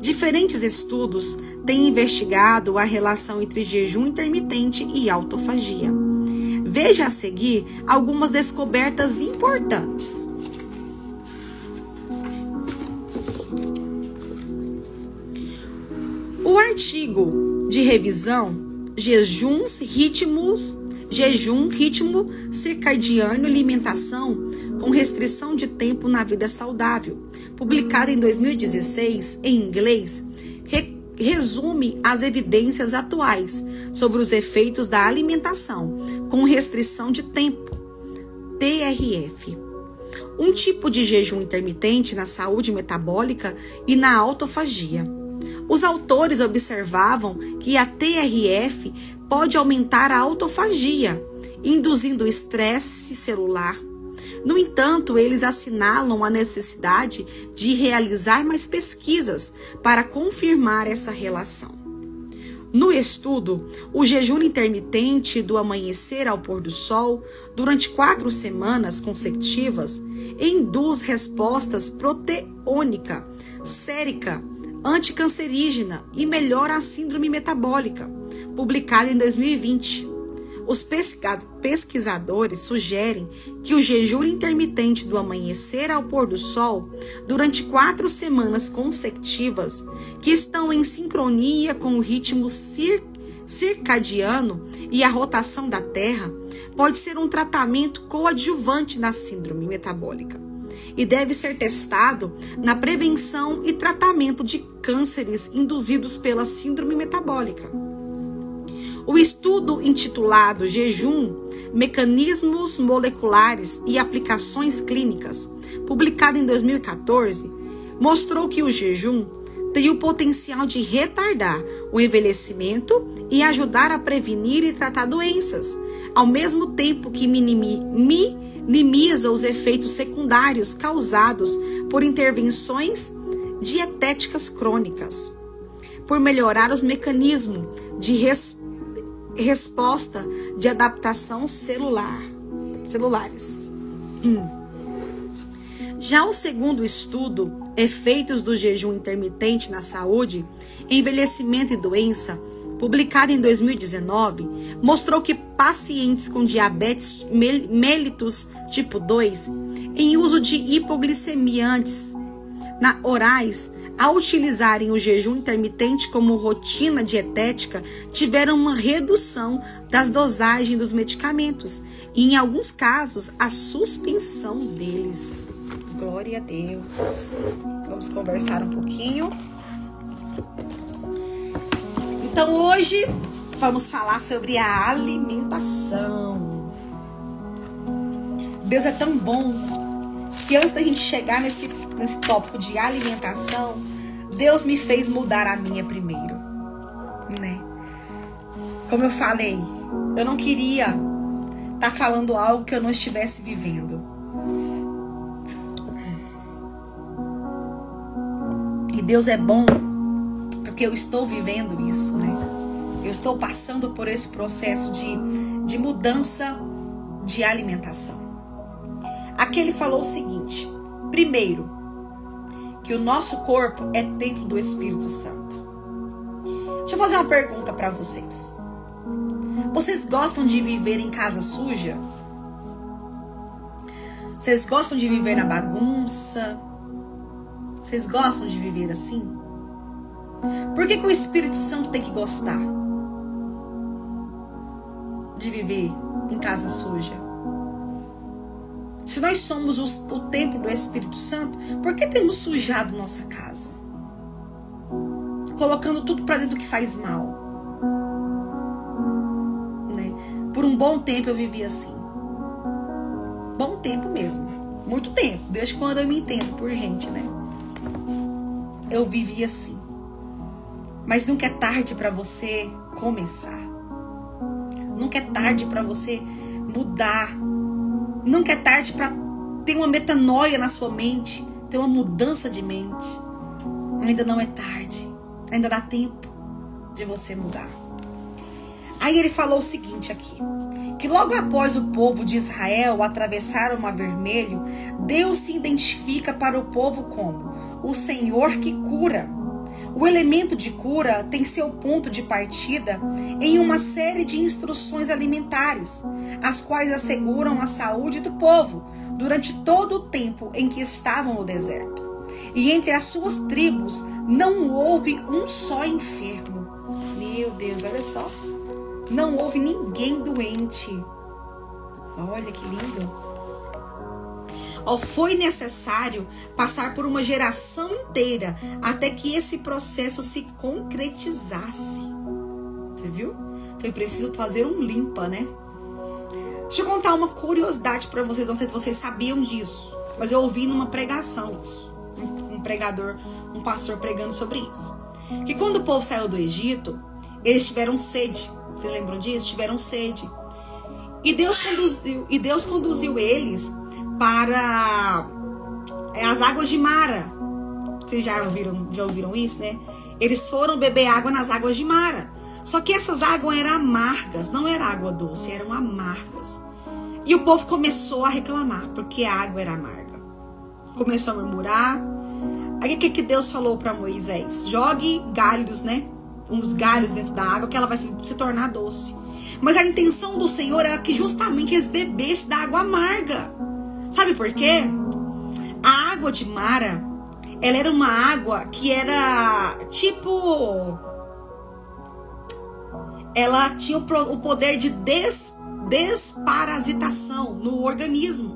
Diferentes estudos têm investigado a relação entre jejum intermitente e autofagia. Veja a seguir algumas descobertas importantes. O artigo de revisão Jejum, ritmo circadiano e alimentação com restrição de tempo na vida saudável, publicado em 2016 em inglês, resume as evidências atuais sobre os efeitos da alimentação com restrição de tempo, TRF. Um tipo de jejum intermitente na saúde metabólica e na autofagia. Os autores observavam que a TRF pode aumentar a autofagia, induzindo estresse celular. No entanto, eles assinalam a necessidade de realizar mais pesquisas para confirmar essa relação. No estudo, o jejum intermitente do amanhecer ao pôr do sol durante 4 semanas consecutivas induz respostas proteônicas sérica, anticancerígena e melhora a síndrome metabólica, publicada em 2020. Os pesquisadores sugerem que o jejum intermitente do amanhecer ao pôr do sol, durante 4 semanas consecutivas, que estão em sincronia com o ritmo circadiano e a rotação da Terra, pode ser um tratamento coadjuvante na síndrome metabólica e deve ser testado na prevenção e tratamento de cânceres induzidos pela síndrome metabólica. O estudo intitulado Jejum, Mecanismos Moleculares e Aplicações Clínicas, publicado em 2014, mostrou que o jejum tem o potencial de retardar o envelhecimento e ajudar a prevenir e tratar doenças, ao mesmo tempo que minimiza os efeitos secundários causados por intervenções dietéticas crônicas, por melhorar os mecanismos de resposta de adaptação celulares. Já o segundo estudo, Efeitos do Jejum Intermitente na Saúde, Envelhecimento e Doença, publicado em 2019, mostrou que pacientes com diabetes mellitus tipo 2, em uso de hipoglicemiantes orais, ao utilizarem o jejum intermitente como rotina dietética, tiveram uma redução das dosagens dos medicamentos e, em alguns casos, a suspensão deles. Glória a Deus. Vamos conversar um pouquinho. Então, hoje, vamos falar sobre a alimentação. Deus é tão bom que antes da gente chegar nesse tópico de alimentação, Deus me fez mudar a minha primeiro, né? Como eu falei, eu não queria estar falando algo que eu não estivesse vivendo. E Deus é bom porque eu estou vivendo isso, né? Eu estou passando por esse processo de mudança de alimentação. Aqui ele falou o seguinte: primeiro, que o nosso corpo é templo do Espírito Santo. Deixa eu fazer uma pergunta para vocês. Vocês gostam de viver em casa suja? Vocês gostam de viver na bagunça? Vocês gostam de viver assim? Por que o Espírito Santo tem que gostar de viver em casa suja? Se nós somos o templo do Espírito Santo, por que temos sujado nossa casa? Colocando tudo para dentro que faz mal. Né? Por um bom tempo eu vivi assim. Bom tempo mesmo. Muito tempo. Desde quando eu me entendo por gente, né? Eu vivi assim. Mas nunca é tarde para você começar. Nunca é tarde para você mudar. Nunca é tarde para ter uma metanoia na sua mente, ter uma mudança de mente. Ainda não é tarde. Ainda dá tempo de você mudar. Aí ele falou o seguinte aqui: que logo após o povo de Israel atravessar o Mar Vermelho, Deus se identifica para o povo como o Senhor que cura. O elemento de cura tem seu ponto de partida em uma série de instruções alimentares, as quais asseguram a saúde do povo durante todo o tempo em que estavam no deserto. E entre as suas tribos não houve um só enfermo. Meu Deus, olha só. Não houve ninguém doente. Olha que lindo. Foi necessário passar por uma geração inteira até que esse processo se concretizasse. Você viu? Foi preciso fazer um limpa, né? Deixa eu contar uma curiosidade para vocês. Não sei se vocês sabiam disso, mas eu ouvi numa pregação isso. Um pregador, um pastor pregando sobre isso. Que quando o povo saiu do Egito, eles tiveram sede. Vocês lembram disso? Tiveram sede. E Deus conduziu eles para as águas de Mara. Vocês já ouviram isso, né? Eles foram beber água nas águas de Mara. Só que essas águas eram amargas, não era água doce, eram amargas. E o povo começou a reclamar, porque a água era amarga. Começou a murmurar. Aí o que Deus falou para Moisés? Jogue galhos, né? Uns galhos dentro da água que ela vai se tornar doce. Mas a intenção do Senhor era que justamente eles bebessem da água amarga. Sabe por quê? A água de Mara, ela era uma água que era tipo... Ela tinha o poder de desparasitação no organismo.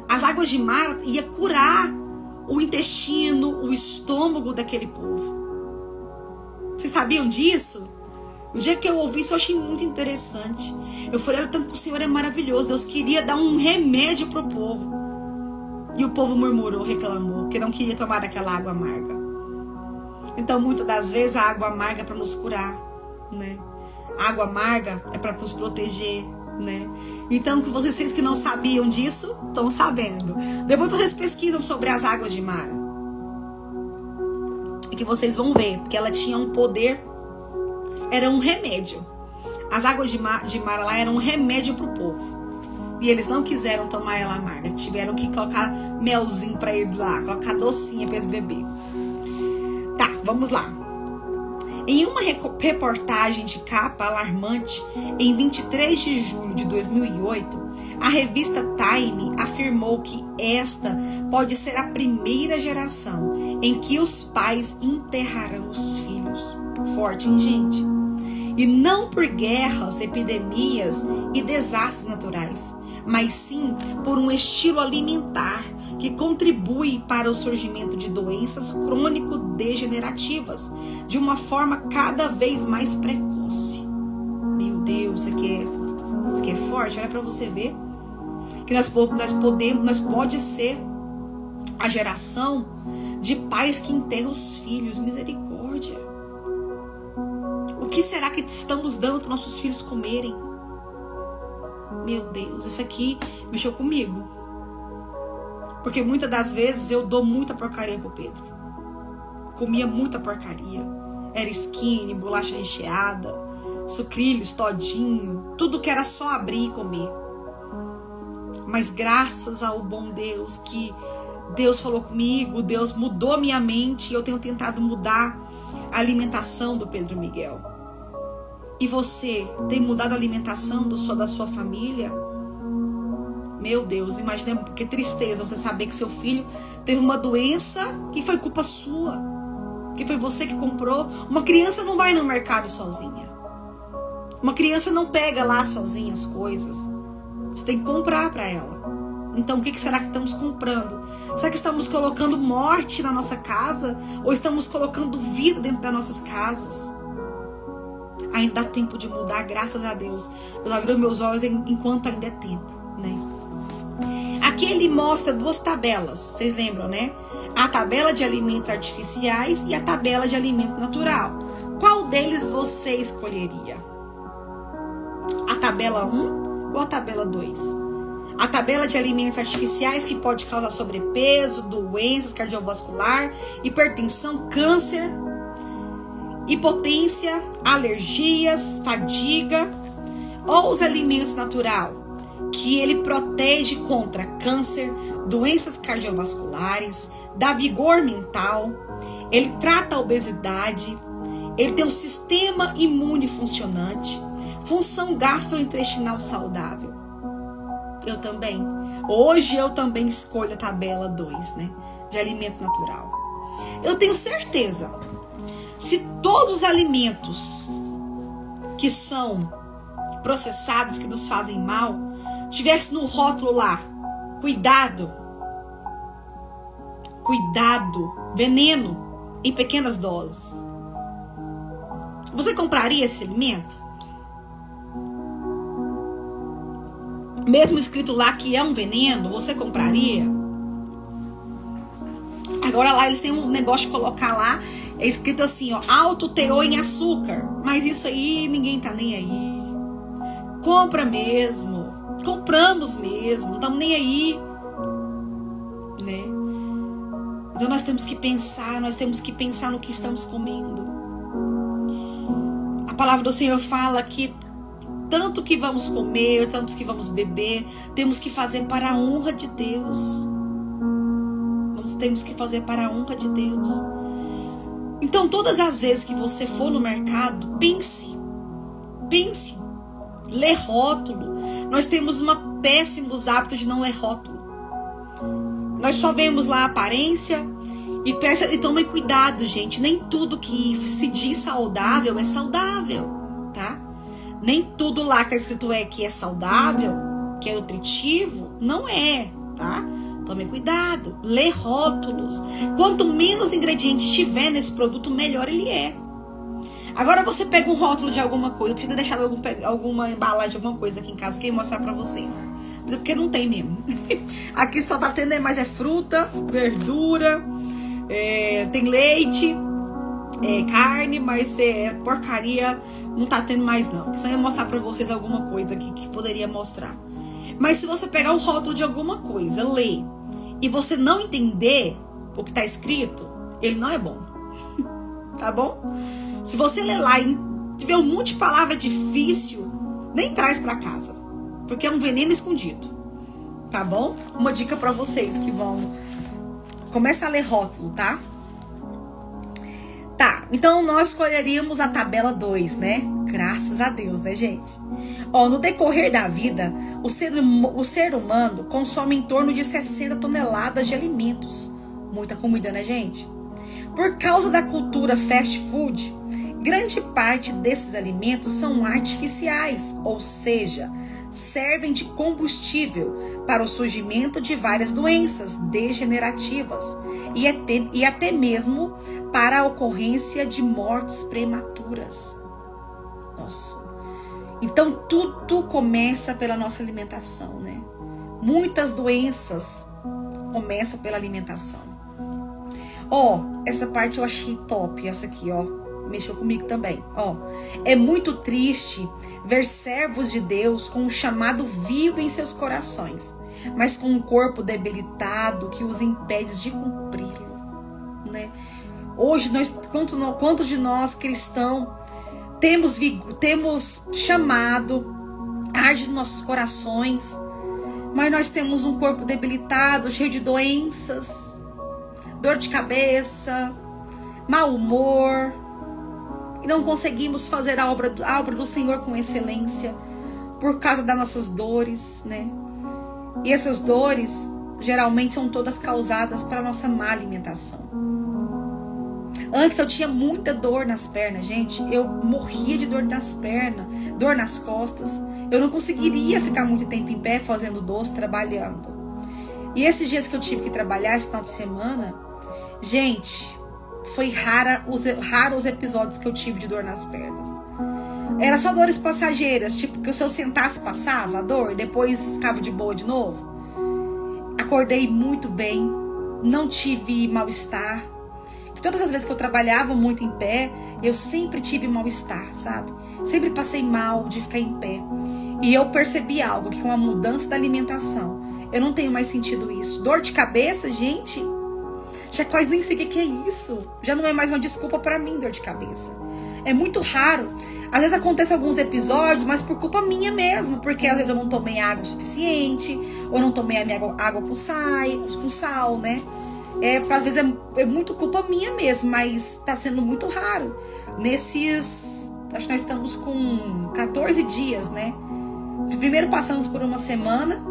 As águas de Mara iam curar o intestino, o estômago daquele povo. Vocês sabiam disso? O dia que eu ouvi isso, eu achei muito interessante. Eu falei, tanto que o Senhor é maravilhoso. Deus queria dar um remédio para o povo. E o povo murmurou, reclamou, que não queria tomar aquela água amarga. Então, muitas das vezes, a água amarga é para nos curar, né? A água amarga é para nos proteger, né? Então, que vocês que não sabiam disso, estão sabendo. Depois vocês pesquisam sobre as águas de Mara. E que vocês vão ver, porque ela tinha um poder, era um remédio. As águas de Mara lá eram um remédio para o povo. E eles não quiseram tomar ela amarga. Tiveram que colocar melzinho para eles lá, colocar docinha para eles beber. Tá, vamos lá. Em uma reportagem de capa alarmante, em 23 de julho de 2008, a revista Time afirmou que esta pode ser a primeira geração em que os pais enterrarão os filhos. Forte, hein, gente? E não por guerras, epidemias e desastres naturais, mas sim por um estilo alimentar que contribui para o surgimento de doenças crônico-degenerativas de uma forma cada vez mais precoce. Meu Deus, isso aqui é forte. Olha para você ver que nós pode ser a geração de pais que enterram os filhos. Misericórdia. O que será que estamos dando para nossos filhos comerem? Meu Deus, isso aqui mexeu comigo. Porque muitas das vezes eu dou muita porcaria pro Pedro. Comia muita porcaria. Era skinny, bolacha recheada, sucrilhos, todinho. Tudo que era só abrir e comer. Mas graças ao bom Deus, que Deus falou comigo, Deus mudou minha mente e eu tenho tentado mudar a alimentação do Pedro Miguel. E você tem mudado a alimentação da sua família? Meu Deus, imagina que tristeza você saber que seu filho teve uma doença que foi culpa sua, que foi você que comprou. Uma criança não vai no mercado sozinha. Uma criança não pega lá sozinha as coisas. Você tem que comprar para ela. Então, o que será que estamos comprando? Será que estamos colocando morte na nossa casa? Ou estamos colocando vida dentro das nossas casas? Ainda dá tempo de mudar, graças a Deus. Deus abriu meus olhos enquanto ainda é tempo, né? Aqui ele mostra duas tabelas, vocês lembram, né? A tabela de alimentos artificiais e a tabela de alimento natural. Qual deles você escolheria? A tabela 1 ou a tabela 2? A tabela de alimentos artificiais que pode causar sobrepeso, doenças cardiovasculares, hipertensão, câncer, impotência, alergias, fadiga, ou os alimentos naturais, que ele protege contra câncer, doenças cardiovasculares, dá vigor mental, ele trata a obesidade, ele tem um sistema imune funcionante, função gastrointestinal saudável. Eu também. Hoje eu também escolho a tabela 2, né? De alimento natural. Eu tenho certeza, se todos os alimentos que são processados, que nos fazem mal, tivesse no rótulo lá, cuidado, veneno em pequenas doses, você compraria esse alimento? Mesmo escrito lá que é um veneno, você compraria? Agora lá eles têm um negócio de colocar lá, é escrito assim, ó, alto teor em açúcar. Mas isso aí ninguém tá nem aí. Compra mesmo. Compramos mesmo, não estamos nem aí, né? Então nós temos que pensar no que estamos comendo. A palavra do Senhor fala que tanto que vamos comer, tanto que vamos beber, temos que fazer para a honra de Deus. nós temos que fazer para a honra de Deus. Então, todas as vezes que você for no mercado, pense, lê rótulo. Nós temos péssimos hábitos de não ler rótulo. Nós só vemos lá a aparência e tomem cuidado, gente. Nem tudo que se diz saudável é saudável, tá? Nem tudo lá que está escrito que é saudável, que é nutritivo, não é, tá? Tome cuidado, lê rótulos. Quanto menos ingredientes tiver nesse produto, melhor ele é. Agora você pega um rótulo de alguma coisa, eu preciso deixar alguma embalagem de alguma coisa aqui em casa que eu ia mostrar pra vocês. Mas é porque não tem mesmo. Aqui só tá tendo mais fruta, verdura, tem leite, carne, mas porcaria não tá tendo mais não. Só ia mostrar pra vocês alguma coisa aqui que poderia mostrar. Mas se você pegar o rótulo de alguma coisa, ler, e você não entender o que tá escrito, ele não é bom. Tá bom? Se você ler lá e tiver um monte de palavra difícil, nem traz pra casa. Porque é um veneno escondido. Tá bom? Uma dica pra vocês que vão... Começa a ler rótulo, tá? Tá, então nós escolheríamos a tabela 2, né? Graças a Deus, né, gente? Ó, no decorrer da vida, o ser humano consome em torno de 60 toneladas de alimentos. Muita comida, né, gente? Por causa da cultura fast food, grande parte desses alimentos são artificiais, ou seja, servem de combustível para o surgimento de várias doenças degenerativas e até mesmo para a ocorrência de mortes prematuras. Nossa. Então tudo começa pela nossa alimentação, né? Muitas doenças começam pela alimentação. Ó, essa parte eu achei top, essa aqui, ó. Mexeu comigo também, ó. É muito triste ver servos de Deus com um chamado vivo em seus corações, mas com um corpo debilitado que os impede de cumpri-lo, né? Hoje, quantos de nós cristãos temos chamado, arde nos nossos corações, mas nós temos um corpo debilitado, cheio de doenças, dor de cabeça, mau humor, e não conseguimos fazer a obra do Senhor com excelência por causa das nossas dores, né? E essas dores geralmente são todas causadas pela nossa má alimentação. Antes eu tinha muita dor nas pernas, gente. Eu morria de dor nas pernas, dor nas costas. Eu não conseguiria ficar muito tempo em pé fazendo doce, trabalhando. E esses dias que eu tive que trabalhar, esse final de semana, gente, foi raros os episódios que eu tive de dor nas pernas. Era só dores passageiras, tipo que se eu sentasse passava a dor, depois ficava de boa de novo. Acordei muito bem, não tive mal-estar. Todas as vezes que eu trabalhava muito em pé, eu sempre tive mal-estar, sabe? Sempre passei mal de ficar em pé. E eu percebi algo, que com a mudança da alimentação, eu não tenho mais sentido isso. Dor de cabeça, gente, já quase nem sei o que é isso. Já não é mais uma desculpa pra mim, dor de cabeça. É muito raro. Às vezes acontecem alguns episódios, mas por culpa minha mesmo. Porque às vezes eu não tomei água o suficiente, ou não tomei a minha água com sal, né? Às vezes é muito culpa minha mesmo, mas tá sendo muito raro. Acho que nós estamos com 14 dias, né? Primeiro passamos por uma semana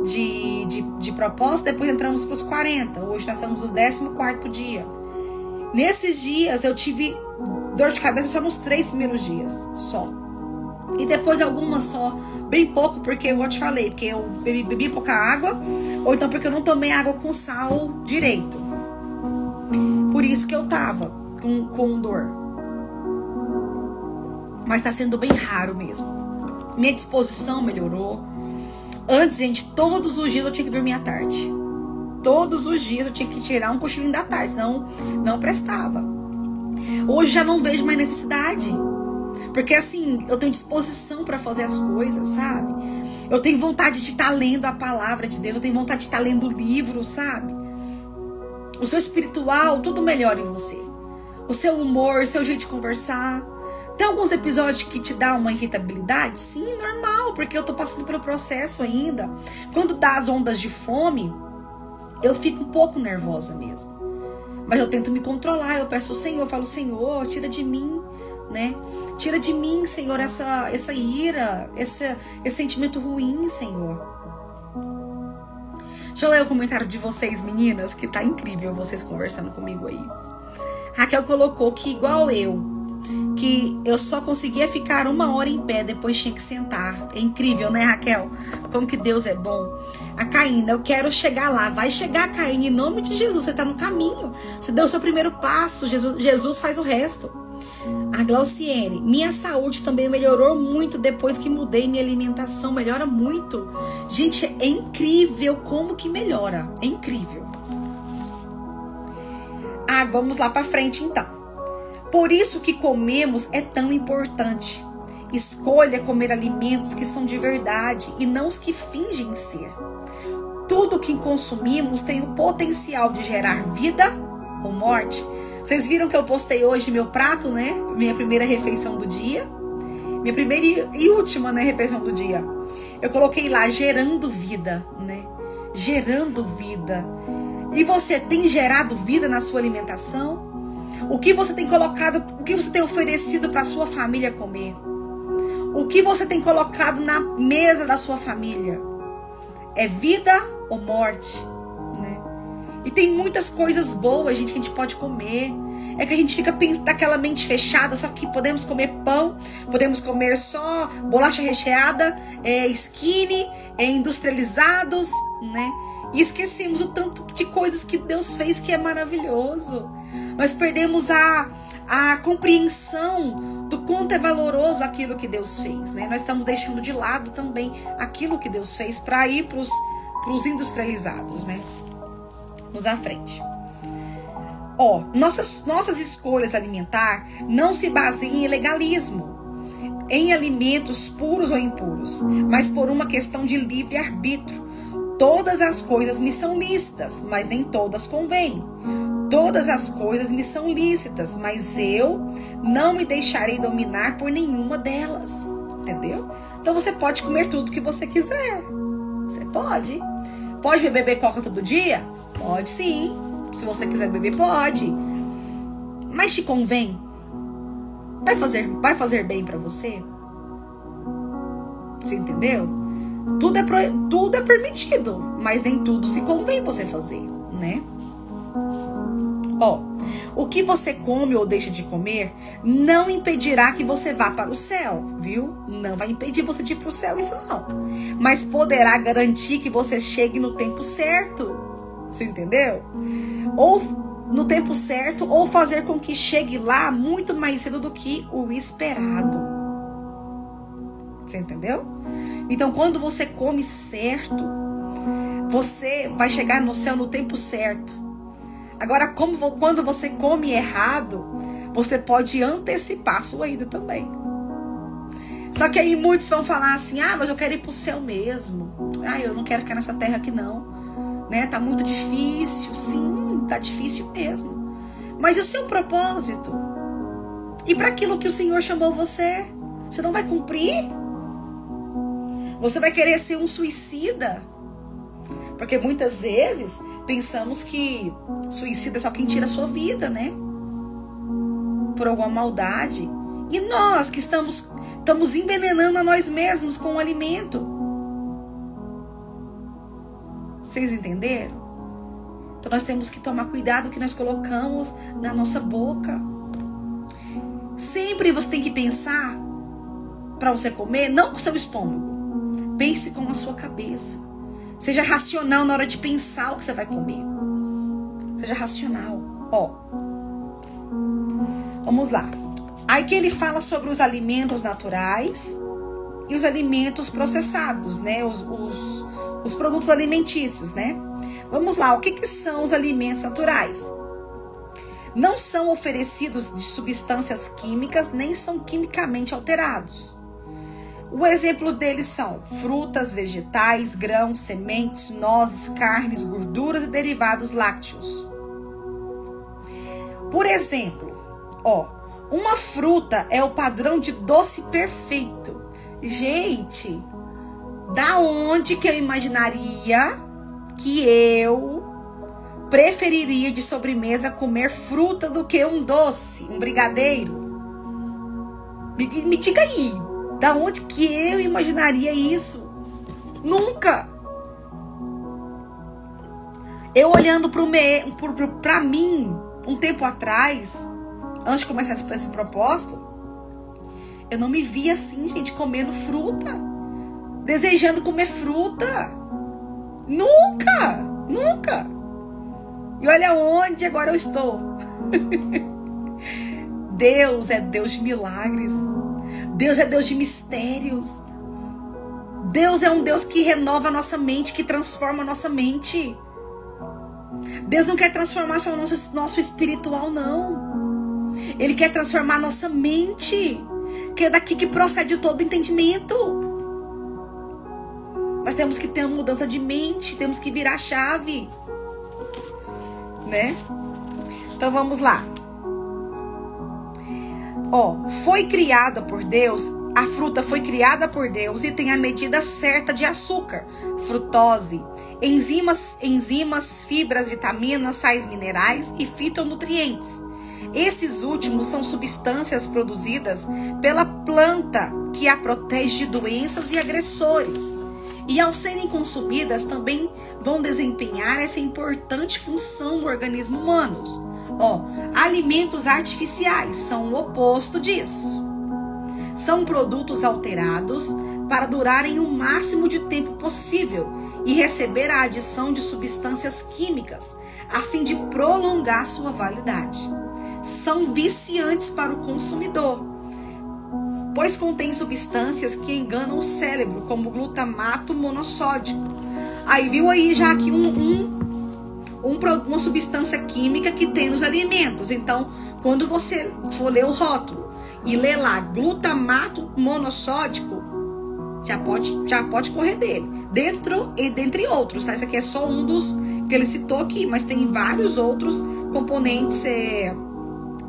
de propósito, depois entramos para os 40. Hoje nós estamos no 14º dia. Nesses dias eu tive dor de cabeça só nos 3 primeiros dias, só. E depois algumas só, bem pouco, porque eu te falei, porque eu bebi pouca água, ou então porque eu não tomei água com sal direito. Por isso que eu tava com dor. Mas tá sendo bem raro mesmo. Minha disposição melhorou. Antes, gente, todos os dias eu tinha que dormir à tarde. Todos os dias eu tinha que tirar um cochilinho da tarde, senão não prestava. Hoje já não vejo mais necessidade. Porque assim, eu tenho disposição para fazer as coisas, sabe? Eu tenho vontade de estar lendo a palavra de Deus. Eu tenho vontade de estar lendo livros, sabe? O seu espiritual, tudo melhora em você. O seu humor, o seu jeito de conversar. Tem alguns episódios que te dá uma irritabilidade? Sim, normal, porque eu tô passando pelo processo ainda. Quando dá as ondas de fome, eu fico um pouco nervosa mesmo. Mas eu tento me controlar, eu peço ao Senhor, eu falo, Senhor, tira de mim, né? Tira de mim, Senhor, essa ira, esse sentimento ruim, Senhor. Deixa eu ler o comentário de vocês, meninas, que tá incrível vocês conversando comigo aí. Raquel colocou que igual eu, que eu só conseguia ficar 1 hora em pé, depois tinha que sentar. É incrível, né, Raquel? Como que Deus é bom. A Caína, eu quero chegar lá. Vai chegar, Caína, em nome de Jesus. Você está no caminho. Você deu o seu primeiro passo. Jesus faz o resto. A Glauciene, minha saúde também melhorou muito depois que mudei minha alimentação. Melhora muito. Gente, é incrível como que melhora. É incrível. Vamos lá para frente então. Por isso que comemos é tão importante. Escolha comer alimentos que são de verdade e não os que fingem ser. Tudo que consumimos tem o potencial de gerar vida ou morte. Vocês viram que eu postei hoje meu prato, né? Minha primeira refeição do dia. Minha primeira e última, né, refeição do dia. Eu coloquei lá, gerando vida, né? Gerando vida. E você tem gerado vida na sua alimentação? O que você tem colocado, o que você tem oferecido para a sua família comer? O que você tem colocado na mesa da sua família? É vida ou morte, né? E tem muitas coisas boas, gente, que a gente pode comer. É que a gente fica daquela mente fechada, só que podemos comer pão, podemos comer só bolacha recheada, skinny, industrializados, né? E esquecemos o tanto de coisas que Deus fez que é maravilhoso. Nós perdemos a compreensão do quanto é valoroso aquilo que Deus fez, né? Nós estamos deixando de lado também aquilo que Deus fez para ir para os industrializados, né? Vamos à frente. Nossas escolhas alimentar não se baseiam em legalismo, em alimentos puros ou impuros, mas por uma questão de livre-arbítrio. Todas as coisas me são lícitas, mas nem todas convêm. Todas as coisas me são lícitas, mas eu não me deixarei dominar por nenhuma delas. Entendeu? Então você pode comer tudo que você quiser. Você pode. Pode beber coca todo dia? Pode sim. Se você quiser beber, pode. Mas te convém? Vai fazer bem pra você? Você entendeu? Tudo é permitido, mas nem tudo se convém você fazer, né? O que você come ou deixa de comer não impedirá que você vá para o céu, viu? Não vai impedir você de ir para o céu, isso não. Mas poderá garantir que você chegue no tempo certo. Você entendeu? Ou no tempo certo, ou fazer com que chegue lá muito mais cedo do que o esperado. Você entendeu? Então, quando você come certo, você vai chegar no céu no tempo certo. Agora, quando você come errado, você pode antecipar a sua ida também. Só que aí muitos vão falar assim, mas eu quero ir pro céu mesmo. Eu não quero ficar nessa terra aqui não. Né? Tá muito difícil. Sim, tá difícil mesmo. Mas e o seu propósito? E para aquilo que o Senhor chamou você? Você não vai cumprir? Você vai querer ser um suicida? Porque muitas vezes pensamos que suicida é só quem tira a sua vida, né? Por alguma maldade. E nós que estamos envenenando a nós mesmos com o alimento. Vocês entenderam? Então nós temos que tomar cuidado que nós colocamos na nossa boca. Sempre você tem que pensar para você comer, não com o seu estômago. Pense com a sua cabeça. Seja racional na hora de pensar o que você vai comer. Seja racional. Vamos lá. Aí que ele fala sobre os alimentos naturais e os alimentos processados, né? Os produtos alimentícios, né? Vamos lá. O que são os alimentos naturais? Não são oferecidos de substâncias químicas, nem são quimicamente alterados. O exemplo deles são frutas, vegetais, grãos, sementes, nozes, carnes, gorduras e derivados lácteos. Por exemplo, uma fruta é o padrão de doce perfeito. Gente, da onde que eu imaginaria que eu preferiria de sobremesa comer fruta do que um doce, um brigadeiro? Me diga aí, da onde que eu imaginaria isso? Nunca! Eu olhando pra mim, um tempo atrás, antes de começar esse propósito, eu não me via assim, gente, comendo fruta. Desejando comer fruta. Nunca! Nunca! E olha onde agora eu estou. Deus é Deus de milagres. Deus é Deus de mistérios. Deus é um Deus que renova a nossa mente, que transforma a nossa mente. Deus não quer transformar só o nosso espiritual, não. Ele quer transformar a nossa mente, que é daqui que procede todo entendimento. Mas temos que ter uma mudança de mente, temos que virar a chave, né? Então vamos lá. Foi criada por Deus, a fruta foi criada por Deus e tem a medida certa de açúcar, frutose, enzimas, fibras, vitaminas, sais minerais e fitonutrientes. Esses últimos são substâncias produzidas pela planta que a protege de doenças e agressores. E ao serem consumidas também vão desempenhar essa importante função no organismo humano. Alimentos artificiais são o oposto disso. São produtos alterados para durarem o máximo de tempo possível e receber a adição de substâncias químicas a fim de prolongar sua validade. São viciantes para o consumidor, pois contém substâncias que enganam o cérebro, como glutamato monossódico. Aí viu aí já aqui uma substância química que tem nos alimentos. Então, quando você for ler o rótulo e ler lá glutamato monossódico, já pode correr dele. Dentre outros, tá? Esse aqui é só um dos que ele citou aqui, mas tem vários outros componentes,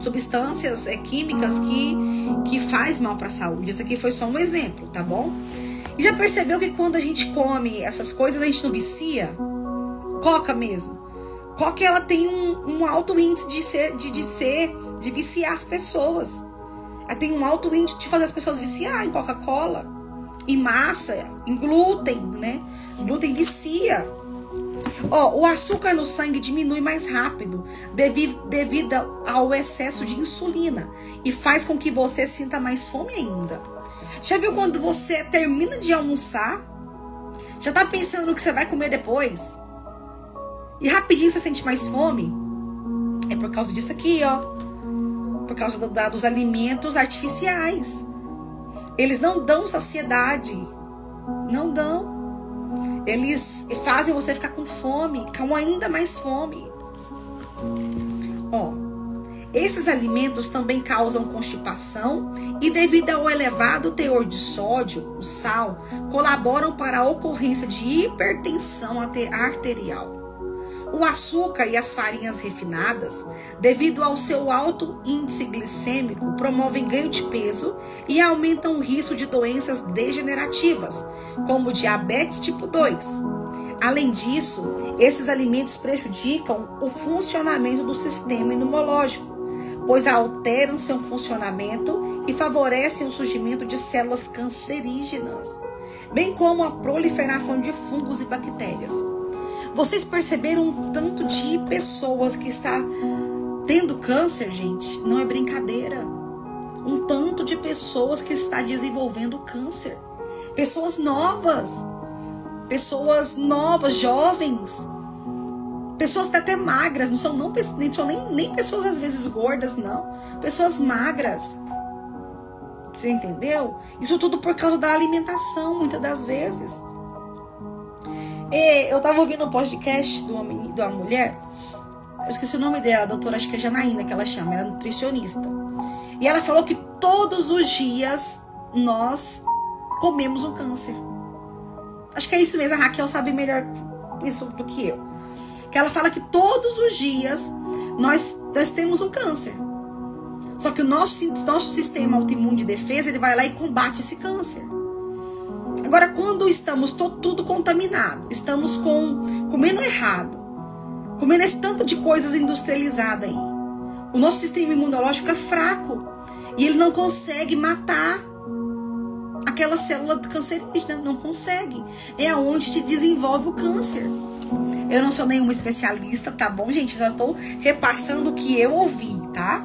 substâncias químicas que faz mal para a saúde. Isso aqui foi só um exemplo, tá bom? E já percebeu que quando a gente come essas coisas, a gente não vicia? Coca mesmo. Coca, ela tem um alto índice de viciar as pessoas. Ela tem um alto índice de fazer as pessoas viciar em Coca-Cola, em massa, em glúten, né? Glúten vicia. O açúcar no sangue diminui mais rápido devido ao excesso de insulina e faz com que você sinta mais fome ainda. Já viu quando você termina de almoçar, já tá pensando no que você vai comer depois? E rapidinho você sente mais fome? É por causa disso aqui, por causa dos alimentos artificiais. Eles não dão saciedade. Não dão. Eles fazem você ficar com fome, com ainda mais fome. Esses alimentos também causam constipação e, devido ao elevado teor de sódio, o sal, colaboram para a ocorrência de hipertensão arterial. O açúcar e as farinhas refinadas, devido ao seu alto índice glicêmico, promovem ganho de peso e aumentam o risco de doenças degenerativas, como diabetes tipo 2. Além disso, esses alimentos prejudicam o funcionamento do sistema imunológico, pois alteram seu funcionamento e favorecem o surgimento de células cancerígenas, bem como a proliferação de fungos e bactérias. Vocês perceberam um tanto de pessoas que está tendo câncer, gente? Não é brincadeira. Um tanto de pessoas que está desenvolvendo câncer. Pessoas novas, jovens. Pessoas até magras, não são nem pessoas às vezes gordas, não. Pessoas magras. Você entendeu? Isso tudo por causa da alimentação, muitas das vezes. Eu tava ouvindo um podcast de uma mulher, eu esqueci o nome dela, a doutora, acho que é Janaína que ela chama, ela é nutricionista. E ela falou que todos os dias nós comemos um câncer. Acho que é isso mesmo, a Raquel sabe melhor isso do que eu. Que ela fala que todos os dias nós temos um câncer. Só que o nosso sistema autoimune de defesa, ele vai lá e combate esse câncer. Agora, quando estamos tudo contaminado, estamos comendo errado, comendo esse tanto de coisas industrializadas aí, o nosso sistema imunológico fica fraco e ele não consegue matar aquela célula cancerígena, não consegue. É aonde te desenvolve o câncer. Eu não sou nenhuma especialista, tá bom, gente? Já estou repassando o que eu ouvi, tá?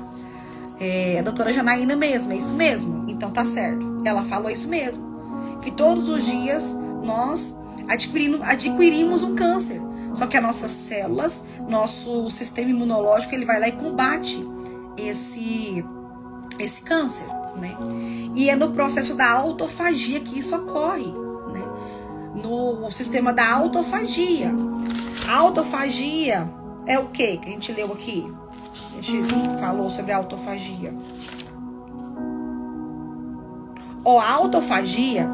A doutora Janaína mesmo, é isso mesmo. Então tá certo. Ela falou isso mesmo. Que todos os dias nós adquirimos um câncer. Só que as nossas células, nosso sistema imunológico, ele vai lá e combate esse câncer, né? E é no processo da autofagia que isso ocorre, né? No sistema da autofagia. A autofagia é o quê? Que a gente leu aqui. A gente falou sobre a autofagia. A autofagia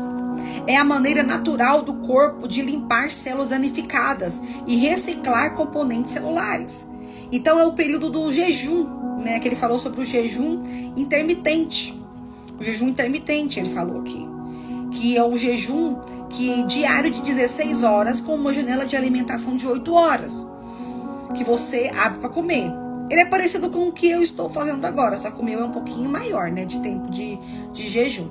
é a maneira natural do corpo de limpar células danificadas e reciclar componentes celulares. Então é o período do jejum, né? Que ele falou sobre o jejum intermitente. O jejum intermitente, ele falou aqui. Que é o jejum diário de 16 horas com uma janela de alimentação de 8 horas. Que você abre para comer. Ele é parecido com o que eu estou fazendo agora, só que o meu é um pouquinho maior, né? De tempo de jejum.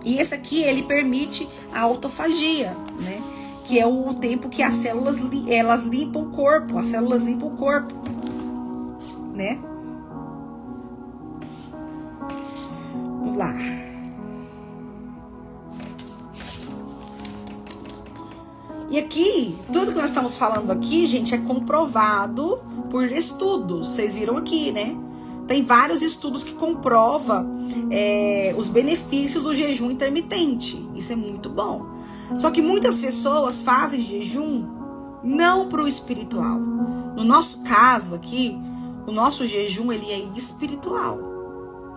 E esse aqui, ele permite a autofagia, né? Que é o tempo que as células, elas limpam o corpo. As células limpam o corpo, né? Vamos lá. E aqui, tudo que nós estamos falando aqui, gente, é comprovado por estudos. Vocês viram aqui, né? Tem vários estudos que comprovam os benefícios do jejum intermitente. Isso é muito bom. Só que muitas pessoas fazem jejum não para o espiritual. No nosso caso aqui, o nosso jejum ele é espiritual.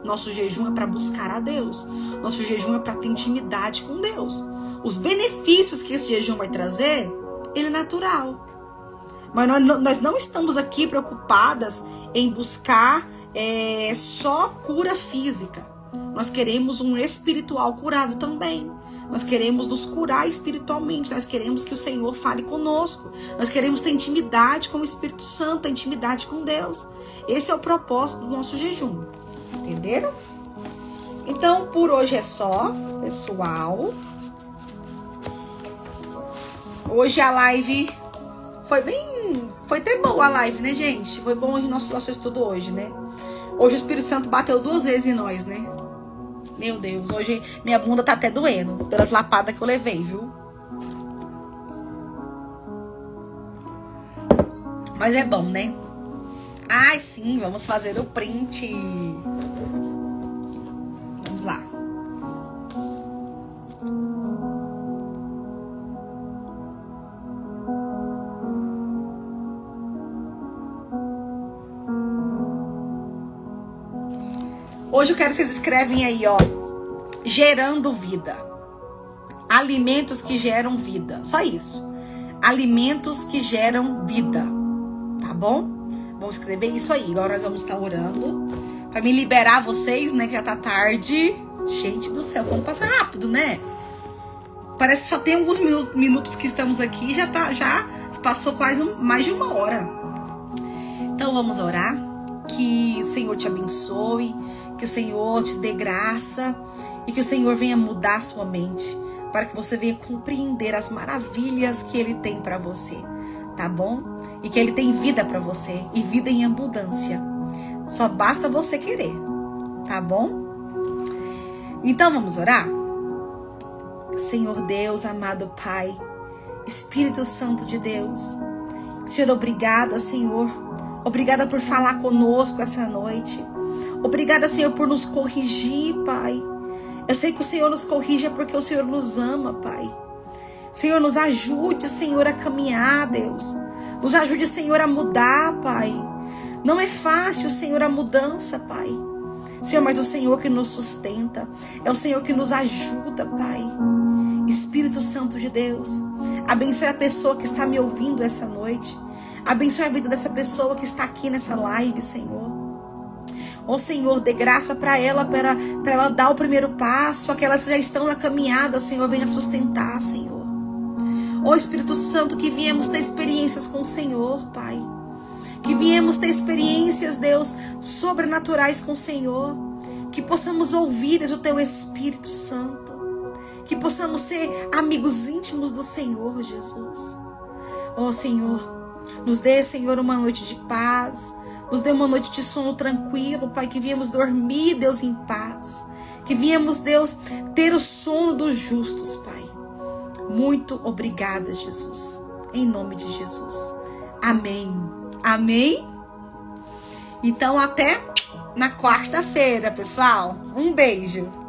Nosso jejum é para buscar a Deus. Nosso jejum é para ter intimidade com Deus. Os benefícios que esse jejum vai trazer, ele é natural. Mas nós não estamos aqui preocupadas em buscar só cura física. Nós queremos um espiritual curado também. Nós queremos nos curar espiritualmente. Nós queremos que o Senhor fale conosco. Nós queremos ter intimidade com o Espírito Santo, intimidade com Deus. Esse é o propósito do nosso jejum. Entenderam? Então, por hoje é só, pessoal. Hoje a live foi até boa a live, né, gente? Foi bom o nosso estudo hoje, né? Hoje o Espírito Santo bateu 2 vezes em nós, né? Meu Deus, hoje minha bunda tá até doendo pelas lapadas que eu levei, viu? Mas é bom, né? Ai, sim, vamos fazer o print. Vamos lá. Hoje eu quero que vocês escrevem aí, ó. Gerando vida. Alimentos que geram vida. Só isso. Alimentos que geram vida. Tá bom? Vamos escrever isso aí. Agora nós vamos estar orando. Pra me liberar vocês, né? Que já tá tarde. Gente do céu, como passa rápido, né? Parece que só tem alguns minutos que estamos aqui. Já passou quase mais de 1 hora. Então vamos orar. Que o Senhor te abençoe. Que o Senhor te dê graça e que o Senhor venha mudar a sua mente para que você venha compreender as maravilhas que Ele tem para você, tá bom? E que Ele tem vida para você e vida em abundância. Só basta você querer, tá bom? Então vamos orar? Senhor Deus, amado Pai, Espírito Santo de Deus, Senhor, obrigada, Senhor. Obrigada por falar conosco essa noite. Obrigada, Senhor, por nos corrigir, Pai. Eu sei que o Senhor nos corrige porque o Senhor nos ama, Pai. Senhor, nos ajude, Senhor, a caminhar, Deus. Nos ajude, Senhor, a mudar, Pai. Não é fácil, Senhor, a mudança, Pai. Senhor, mas o Senhor que nos sustenta. É o Senhor que nos ajuda, Pai. Espírito Santo de Deus, abençoe a pessoa que está me ouvindo essa noite. Abençoe a vida dessa pessoa que está aqui nessa live, Senhor. Ó Senhor, dê graça para ela dar o primeiro passo. Aquelas que já estão na caminhada, Senhor, venha sustentar, Senhor. Ó Espírito Santo, que viemos ter experiências com o Senhor, Pai. Que viemos ter experiências, Deus, sobrenaturais com o Senhor. Que possamos ouvir o Teu Espírito Santo. Que possamos ser amigos íntimos do Senhor, Jesus. Ó Senhor, nos dê, Senhor, uma noite de paz. Nos dê uma noite de sono tranquilo, Pai. Que viemos dormir, Deus, em paz. Que viemos, Deus, ter o sono dos justos, Pai. Muito obrigada, Jesus. Em nome de Jesus. Amém. Amém? Então, até na quarta-feira, pessoal. Um beijo.